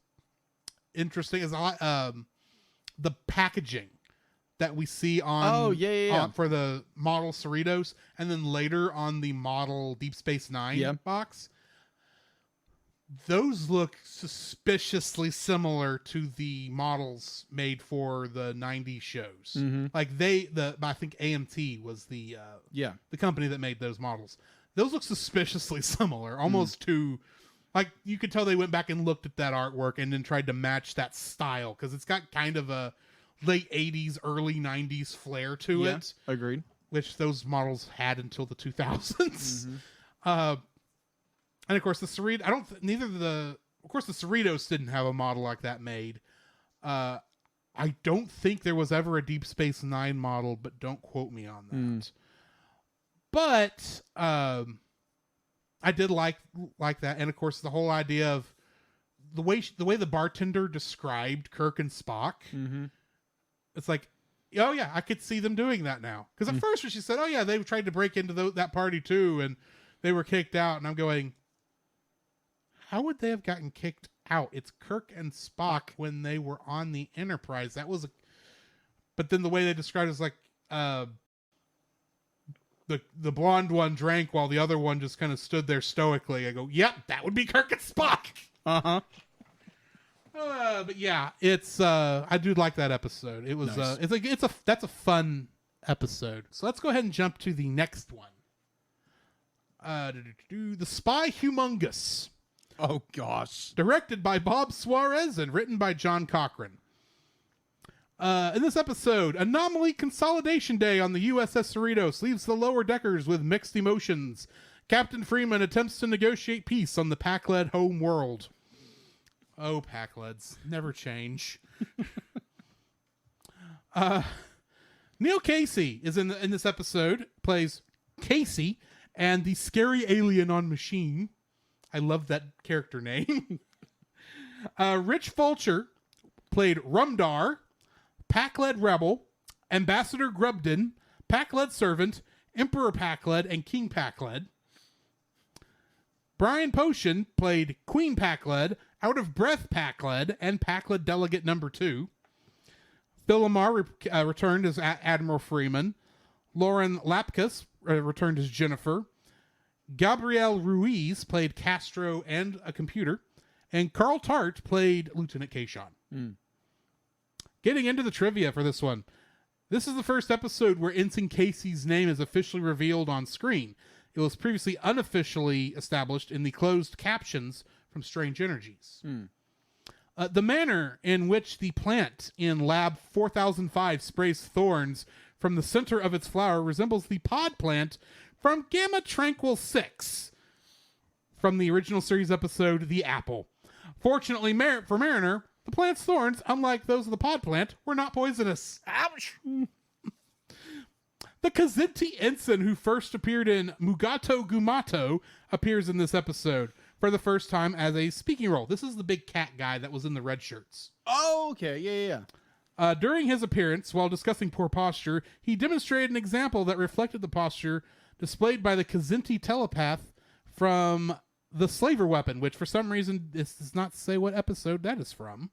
interesting is the packaging that we see on for the model Cerritos, and then later on the model Deep Space Nine box. Those look suspiciously similar to the models made for the 90s shows. Like I think AMT was the company that made those models. Those look suspiciously similar, almost to, like, you could tell they went back and looked at that artwork and then tried to match that style, because it's got kind of a late 80s, early 90s flair to it. Agreed. Which those models had until the 2000s. And of course, the Cerritos, of course, the Cerritos didn't have a model like that made. I don't think there was ever a Deep Space Nine model, but don't quote me on that. But I did like that, and of course, the whole idea of the way the bartender described Kirk and Spock. It's like, oh yeah, I could see them doing that now. Because at first, when she said, "Oh yeah, they tried to break into that party too, and they were kicked out," and I'm going, how would they have gotten kicked out. It's Kirk and Spock when they were on the Enterprise. That was but then the way they described it is like the blonde one drank while the other one just kind of stood there stoically. I go, yep, that would be Kirk and Spock. Uh-huh. But yeah, it's I do like that episode. It was Nice. That's a fun episode. So let's go ahead and jump to the next one. The Spy Humongous. Oh, gosh. Directed by Bob Suarez and written by John Cochran. In this episode, Anomaly Consolidation Day on the USS Cerritos leaves the lower deckers with mixed emotions. Captain Freeman attempts to negotiate peace on the Pac-led home world. Oh, Pac-leds. Never change. Neil Casey is in this episode, plays Casey and the scary alien on Machine. I love that character name. Rich Fulcher played Rumdar, Pac-led Rebel, Ambassador Grubden, Pac-led Servant, Emperor Pac-led, and King Pac-led. Brian Potion played Queen Pac-led, Out of Breath Pac-led, and Pac-led Delegate Number 2. Phil Lamar returned as Admiral Freeman. Lauren Lapkus returned as Jennifer. Gabrielle Ruiz played Castro and a computer. And Carl Tart played Lieutenant Kayshawn. Getting into the trivia for this one. This is the first episode where Ensign Casey's name is officially revealed on screen. It was previously unofficially established in the closed captions from Strange Energies. The manner in which the plant in Lab 4005 sprays thorns from the center of its flower resembles the pod plant from Gamma Tranquil 6 from the original series episode, The Apple. Fortunately for Mariner, the plant's thorns, unlike those of the pod plant, were not poisonous. Ouch! The Kazinti ensign who first appeared in Mugato Gumato appears in this episode for the first time as a speaking role. This is the big cat guy that was in the red shirts. Oh, okay. Yeah. During his appearance, while discussing poor posture, he demonstrated an example that reflected the posture displayed by the Kazinti telepath from The Slaver Weapon, which for some reason this does not say what episode that is from.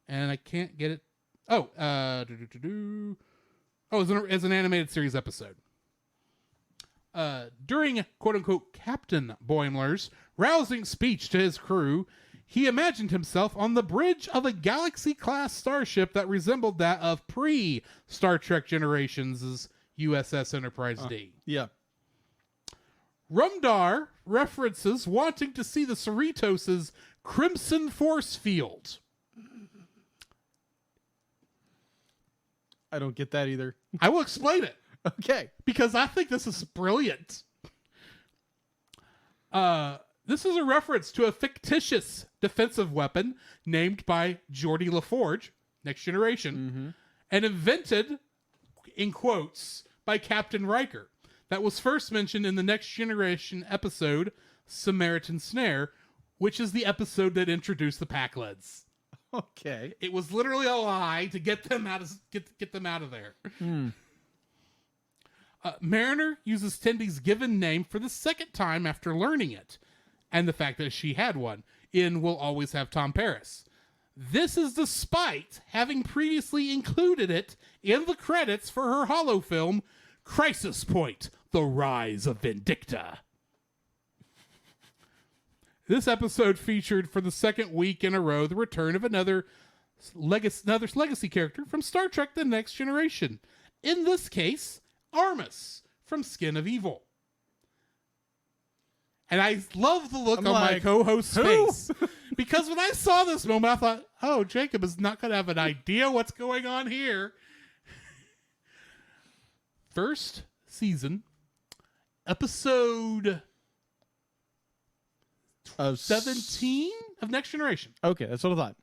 And I can't get it. Oh, it's an animated series episode. During quote-unquote Captain Boimler's rousing speech to his crew, he imagined himself on the bridge of a Galaxy-class starship that resembled that of pre-Star Trek Generations' USS Enterprise D. Yeah. Rumdar references wanting to see the Cerritos' Crimson Force Field. I don't get that either. I will explain it. Okay. Because I think this is brilliant. This is a reference to a fictitious defensive weapon named by Geordie LaForge, Next Generation, and invented, in quotes, by Captain Riker. That was first mentioned in the Next Generation episode, Samaritan Snare, which is the episode that introduced the Pac-leds. Okay. It was literally a lie to get them out of there. Mariner uses Tendy's given name for the second time after learning it, and the fact that she had one, in We'll Always Have Tom Paris. This is despite having previously included it in the credits for her holo film, Crisis Point, The Rise of Vindicta. This episode featured for the second week in a row the return of another legacy character from Star Trek The Next Generation. In this case, Armus from Skin of Evil. And I love the look on my co-host's face. Because when I saw this moment, I thought, oh, Jacob is not going to have an idea what's going on here. First season, episode 17 of Next Generation. Okay, that's what I thought.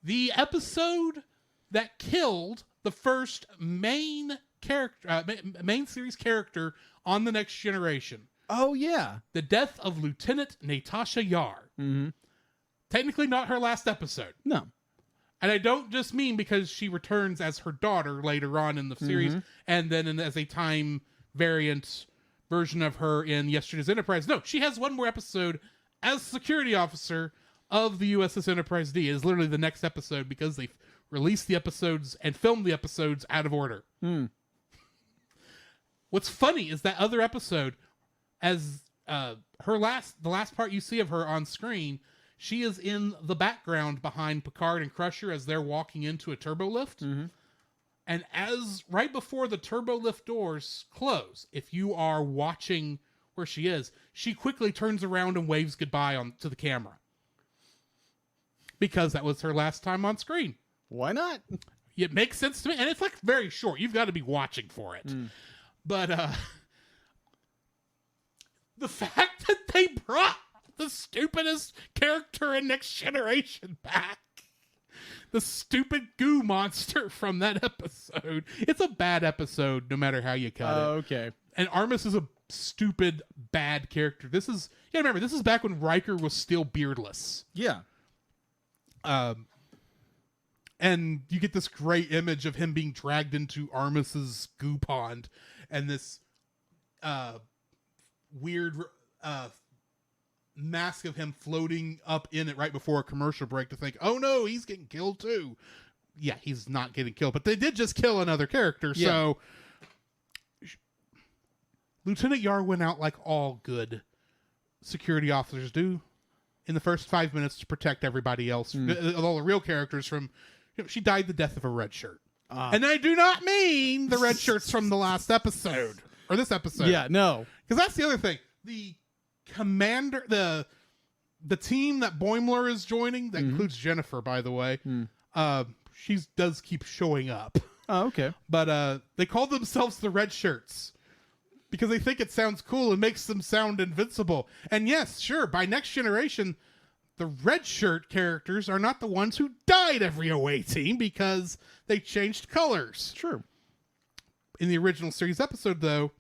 The episode that killed the first main series character on The Next Generation. Oh, yeah. The death of Lieutenant Natasha Yar. Technically not her last episode. No. And I don't just mean because she returns as her daughter later on in the series, and then as a time variant version of her in Yesterday's Enterprise. No, she has one more episode as security officer of the USS Enterprise D. It is literally the next episode because they released the episodes and filmed the episodes out of order. What's funny is that other episode, as the last part you see of her on screen, she is in the background behind Picard and Crusher as they're walking into a turbo lift. And as right before the turbo lift doors close, if you are watching where she is, she quickly turns around and waves goodbye to the camera. Because that was her last time on screen. Why not? It makes sense to me. And it's like very short. You've got to be watching for it. But the fact that they brought the stupidest character in Next Generation back, the stupid goo monster from that episode. It's a bad episode no matter how you cut it. Okay. And Armus is a stupid, bad character. This is back when Riker was still beardless. Yeah. And you get this great image of him being dragged into Armus's goo pond, and this weird mask of him floating up in it right before a commercial break to think, oh no, he's getting killed too. Yeah, he's not getting killed, but they did just kill another character. Yeah. So Lieutenant Yar went out like all good security officers do in the first 5 minutes to protect everybody else, all the real characters from, she died the death of a red shirt. And I do not mean the red shirts from the last episode or this episode. Yeah, no. Because that's the other thing. The commander, the team that Boimler is joining, that includes Jennifer, by the way, she does keep showing up. Oh, okay. But they call themselves the Red Shirts because they think it sounds cool and makes them sound invincible. And yes, sure, by Next Generation, the Red Shirt characters are not the ones who died every away team because they changed colors. True. In the original series episode, though,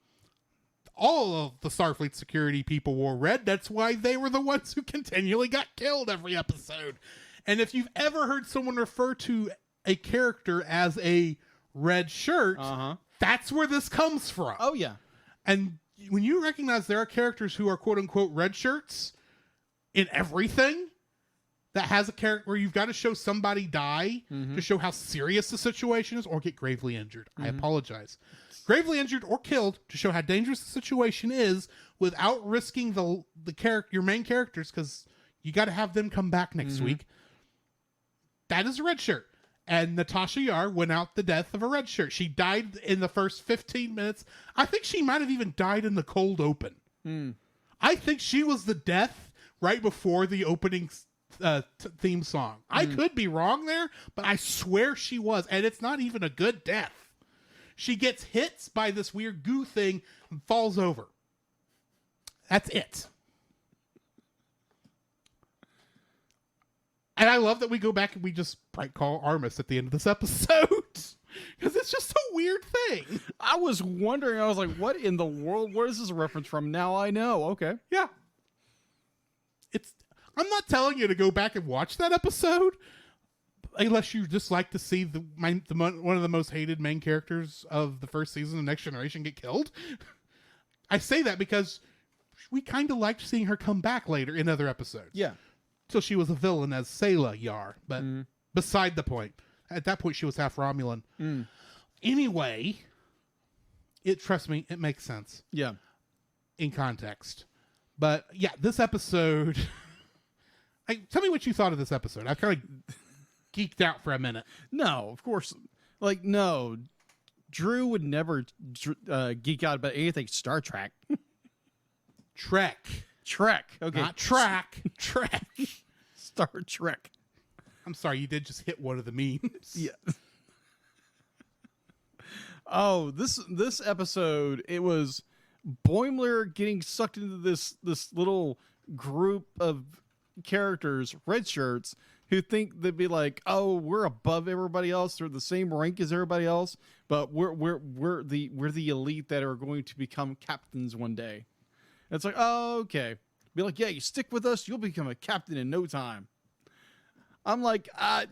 all of the Starfleet security people wore red. That's why they were the ones who continually got killed every episode. And if you've ever heard someone refer to a character as a red shirt, that's where this comes from. Oh, yeah. And when you recognize there are characters who are quote-unquote red shirts in everything that has a character where you've got to show somebody die to show how serious the situation is or get gravely injured. I apologize. Gravely injured or killed to show how dangerous the situation is without risking your main characters, because you got to have them come back next week. That is a red shirt. And Natasha Yar went out the death of a red shirt. She died in the first 15 minutes. I think she might have even died in the cold open. I think she was the death right before the opening theme song. I could be wrong there, but I swear she was. And it's not even a good death. She gets hit by this weird goo thing and falls over. That's it. And I love that we go back and we just prank call Armus at the end of this episode. Because it's just a weird thing. I was wondering, I was like, what in the world? Where is this a reference from? Now I know. Okay. Yeah. I'm not telling you to go back and watch that episode unless you just like to see one of the most hated main characters of the first season of Next Generation get killed. I say that because we kind of liked seeing her come back later in other episodes. Yeah. So she was a villain as Sayla Yar, but beside the point. At that point, she was half Romulan. Anyway, trust me, it makes sense. Yeah. In context. But yeah, this episode... tell me what you thought of this episode. I kind of geeked out for a minute. No, of course. Like, no. Drew would never geek out about anything Star Trek. Trek. Okay. Not track. Trek. Star Trek. I'm sorry, you did just hit one of the memes. Yeah. Oh, this episode, it was Boimler getting sucked into this little group of characters, red shirts, who think they'd be like, oh, we're above everybody else, they're the same rank as everybody else, but we're the elite that are going to become captains one day. And it's like, oh, okay. Be like, yeah, you stick with us, you'll become a captain in no time. I'm like, are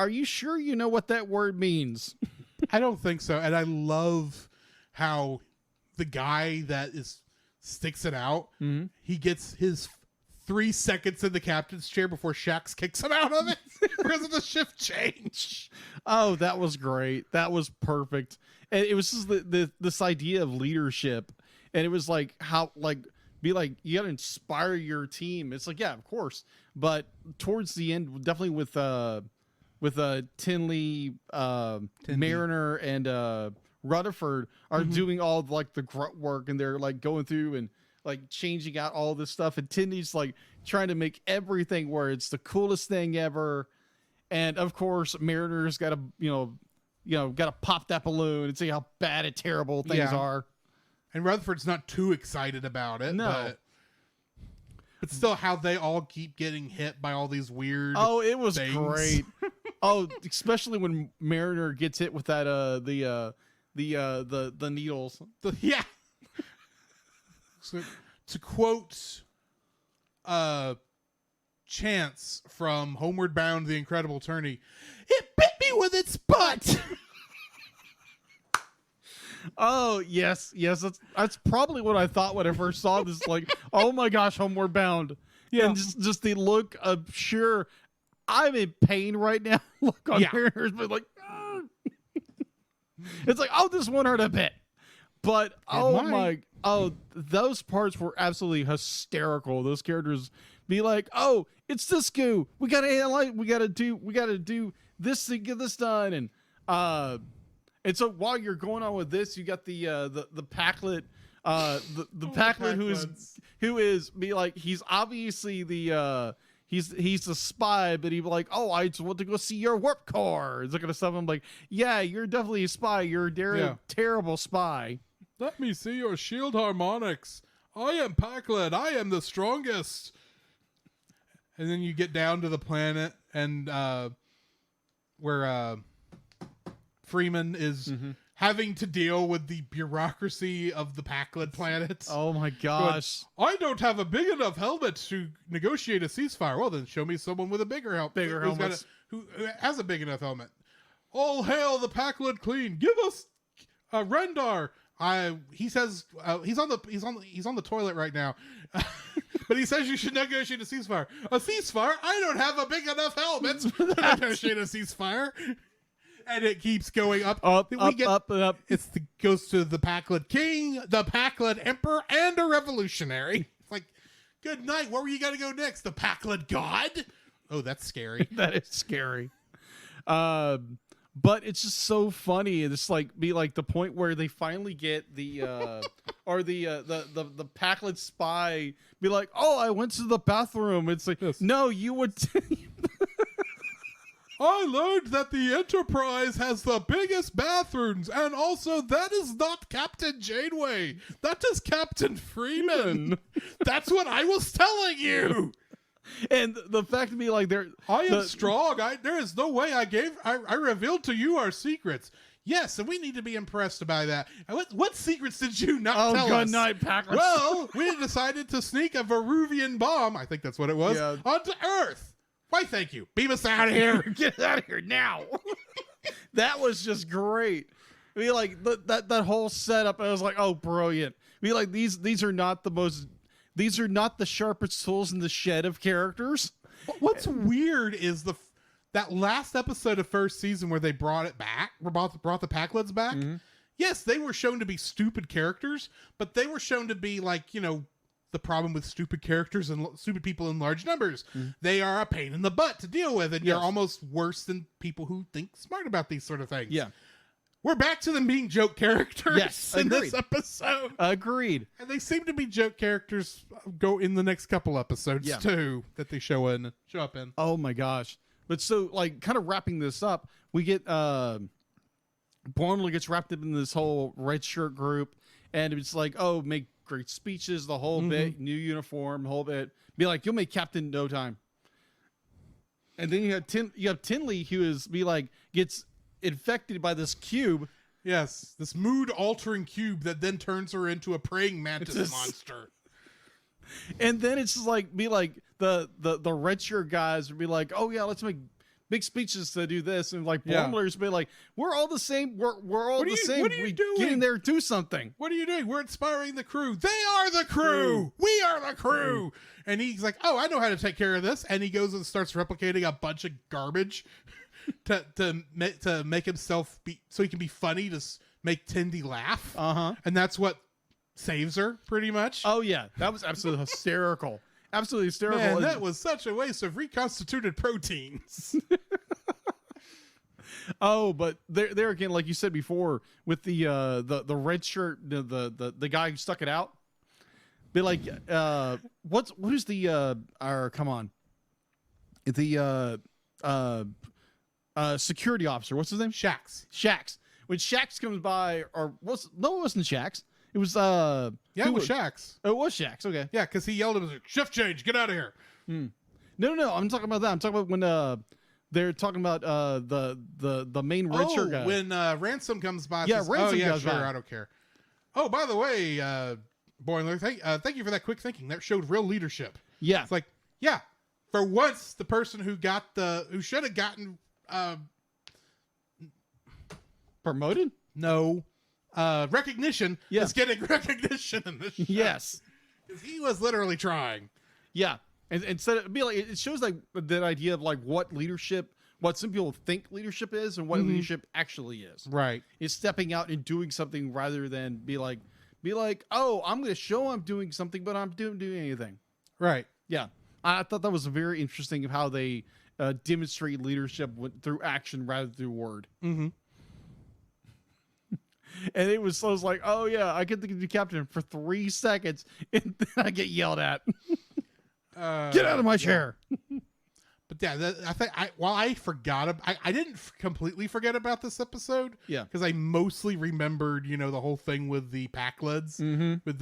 you sure you know what that word means? I don't think so. And I love how the guy that sticks it out, he gets his 3 seconds in the captain's chair before Shax kicks him out of it because of the shift change. Oh, that was great. That was perfect. And it was just this idea of leadership. And it was like, how, like, be like, you got to inspire your team. It's like, yeah, of course. But towards the end, definitely with Tinley, Mariner, and Rutherford are doing all like the grunt work, and they're like going through and like changing out all this stuff. And Tinley's like trying to make everything where it's the coolest thing ever. And of course, Mariner's got to, got to pop that balloon and see how bad and terrible things are. And Rutherford's not too excited about it. No. But still, how they all keep getting hit by all these weird. Oh, it was things. great. Oh, especially when Mariner gets hit with that the needles. Yeah. So, to quote Chance from Homeward Bound: The Incredible Journey, it bit me with its butt. Oh, yes. That's probably what I thought when I first saw this. Like, oh my gosh, Homeward Bound. Yeah. And just the look of, sure, I'm in pain right now. Look on Mariner's, but like, it's like, oh, this one hurt a bit. But, those parts were absolutely hysterical. Those characters be like, oh, it's this goo. We got to analyze. We got to do this to get this done. And so while you're going on with this, you got the Packlet, the Packlet who is be like, he's obviously the he's the spy, but he'd be like, oh, I just want to go see your warp core. It's looking at stuff. I'm like, yeah, you're definitely a spy. You're a terrible spy. Let me see your shield harmonics. I am Packlet. I am the strongest. And then you get down to the planet and where Freeman is having to deal with the bureaucracy of the Packlet planet. Oh my gosh. But I don't have a big enough helmet to negotiate a ceasefire. Well, then show me someone with a bigger helmet. Who has a big enough helmet. All hail the Packlet Queen. Give us Rendar. He says he's on the toilet right now. But he says you should negotiate a ceasefire. A ceasefire? I don't have a big enough helmet to negotiate a ceasefire. And it keeps going up. Up. It goes to the Packlet King, the Packlet Emperor, and a revolutionary. It's like, good night. Where were you going to go next? The Packlet God? Oh, that's scary. That is scary. But it's just so funny. It's like be like the point where they finally get the the Packlet spy be like, oh, I went to the bathroom. It's like, no, you would. I learned that the Enterprise has the biggest bathrooms, and also that is not Captain Janeway. That is Captain Freeman. That's what I was telling you. And the fact to be like, I am strong. There is no way I revealed to you our secrets. Yes, and we need to be impressed by that. What secrets did you not tell us? Oh, good night, Packlet. Well, we decided to sneak a Veruvian bomb, I think that's what it was, onto Earth. Why, thank you. Beam us out of here. Get out of here now. That was just great. I mean, like that whole setup, I was like, oh, brilliant. I mean, like these are not the sharpest tools in the shed of characters. What's weird is that last episode of first season where they brought it back, brought the Packlets back. Mm-hmm. Yes, they were shown to be stupid characters, but they were shown to be like, the problem with stupid characters and stupid people in large numbers. Mm. They are a pain in the butt to deal with, and you're almost worse than people who think smart about these sort of things. Yeah. We're back to them being joke characters in this episode. Agreed. And they seem to be joke characters go in the next couple episodes too, that they show up in. Oh my gosh. But so, like, kind of wrapping this up, we get Bornley gets wrapped up in this whole red shirt group, and it's like, oh, make great speeches, the whole bit, new uniform, the whole bit. Be like, you'll make captain in no time. And then you have Tinley, who is gets infected by this cube. Yes, this mood-altering cube that then turns her into a praying mantis monster. And then it's just like the red shirt guys would be like, oh yeah, let's big speeches to do this, and like Yeah. Boimler's be like, we're all the same. We're all What are the you- same. what are you we doing? Get in there, do something. What are you doing? We're inspiring the crew. They are the crew. We are the crew. And he's like, oh, I know how to take care of this. And he goes and starts replicating a bunch of garbage to make himself be so he can be funny to make Tindy laugh. And that's what saves her, pretty much. Oh yeah, that was absolutely hysterical. Absolutely hysterical. Man, that was such a waste of reconstituted proteins. Oh, but there again, like you said before, with the red shirt, the guy who stuck it out. Be like, what is the come on, the security officer? What's his name? Shax. When Shax comes by, it wasn't Shax. It was Yeah, it was Shax. Oh, it was Shax. Okay. Yeah, because he yelled at him, shift change, get out of here. No. I'm talking about that. I'm talking about when they're talking about the main red shirt guy. When Ransom comes by. Yeah, says, Ransom yeah, comes sure, by. I don't care. Oh, by the way, Boimler, thank you for that quick thinking. That showed real leadership. Yeah. It's like, yeah, for once, the person who should have gotten Promoted? No. Recognition is getting recognition in this show. Yes. Because he was literally trying. Yeah. And instead of be like, it shows like that idea of like what some people think leadership is and what leadership actually is. Right. Is stepping out and doing something rather than be like, oh, I'm going to show I'm doing something, but I'm doing anything. Right. Yeah. I thought that was very interesting of how they demonstrate leadership through action rather than through word. Mm-hmm. And I was like, oh yeah, I get to be captain for 3 seconds, and then I get yelled at. Get out of my chair. But yeah, I forgot, I didn't completely forget about this episode. Yeah. Because I mostly remembered, the whole thing with the Packleds, with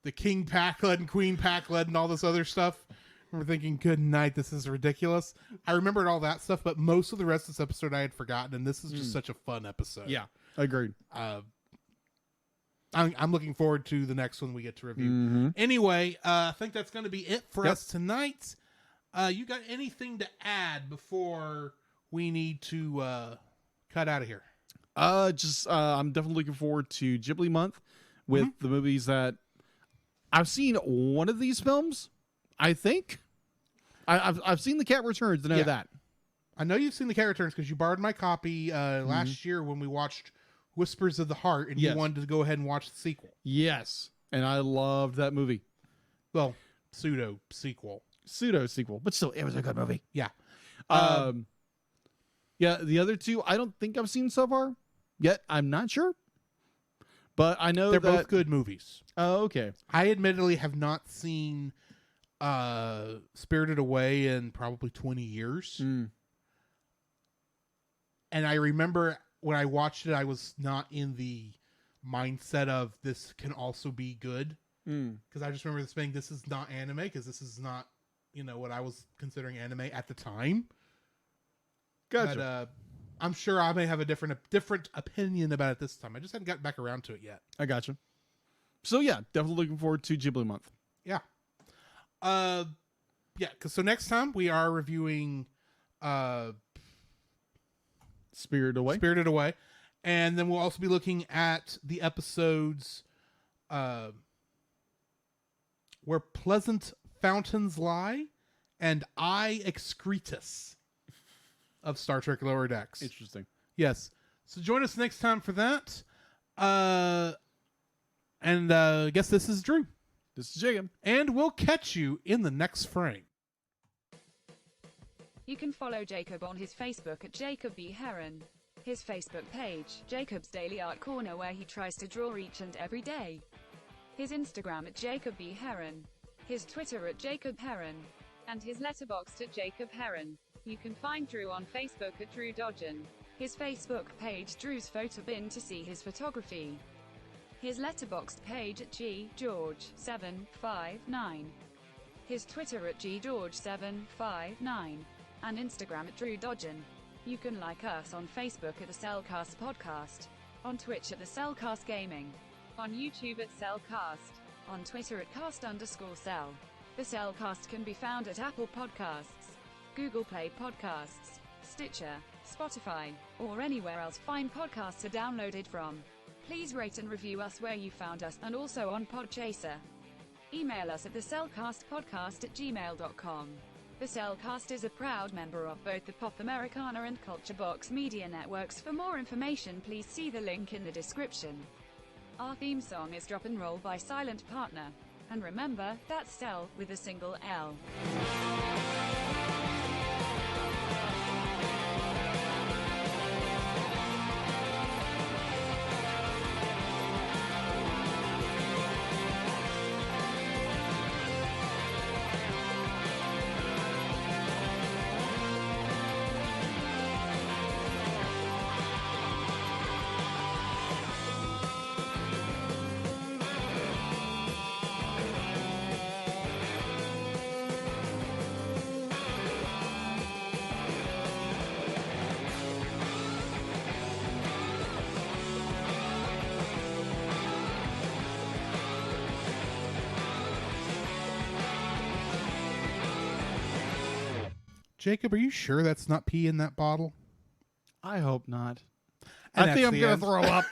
the King Packled and Queen Packled and all this other stuff. We're thinking, good night, this is ridiculous. I remembered all that stuff, but most of the rest of this episode I had forgotten, and this is just such a fun episode. Yeah, agreed. I'm looking forward to the next one we get to review. Anyway, I think that's going to be it for us tonight. You got anything to add before we need to cut out of here? I'm definitely looking forward to Ghibli month with the movies that I've seen. One of these films, I think. I've seen The Cat Returns to know that. I know you've seen The Cat Returns because you borrowed my copy last year when we watched Whispers of the Heart, and you wanted to go ahead and watch the sequel. Yes, and I loved that movie. Well, pseudo sequel, but still, it was a good movie. Yeah. Yeah, the other two I don't think I've seen so far yet. I'm not sure, but I know they're that both good movies. Oh, okay. I admittedly have not seen Spirited Away in probably 20 years. And I remember when I watched it, I was not in the mindset of this can also be good. Because I just remember this being, this is not anime, because this is not, what I was considering anime at the time. Gotcha. But I'm sure I may have a different opinion about it this time. I just haven't gotten back around to it yet. I gotcha. So yeah, definitely looking forward to Ghibli month. Yeah. So next time we are reviewing Spirited Away. And then we'll also be looking at the episodes Where Pleasant Fountains Lie and I Excretus of Star Trek Lower Decks. Interesting. Yes. So join us next time for that. And I guess this is Drew. This is Jacob. And we'll catch you in the next frame. You can follow Jacob on his Facebook at Jacob B. Heron. His Facebook page, Jacob's Daily Art Corner, where he tries to draw each and every day. His Instagram at Jacob B. Heron. His Twitter at Jacob Heron. And his letterboxd at Jacob Heron. You can find Drew on Facebook at Drew Dodgen. His Facebook page, Drew's Photo Bin, to see his photography. His letterboxd page at GGeorge759. His Twitter at GGeorge759. And Instagram at Drew Dodgen. You can like us on Facebook at the Cellcast Podcast. On Twitch at the Cellcast Gaming. On YouTube at Cellcast. On Twitter at cast_cell. The Cellcast can be found at Apple Podcasts, Google Play Podcasts, Stitcher, Spotify, or anywhere else fine podcasts are downloaded from. Please rate and review us where you found us, and also on Podchaser. Email us at thecellcastpodcast@gmail.com. The Cellcast is a proud member of both the Pop Americana and Culture Box media networks. For more information, please see the link in the description. Our theme song is Drop and Roll by Silent Partner. And remember, that's Cell, with a single L. Jacob, are you sure that's not pee in that bottle? I hope not. And I think that's I'm the going end. to throw up.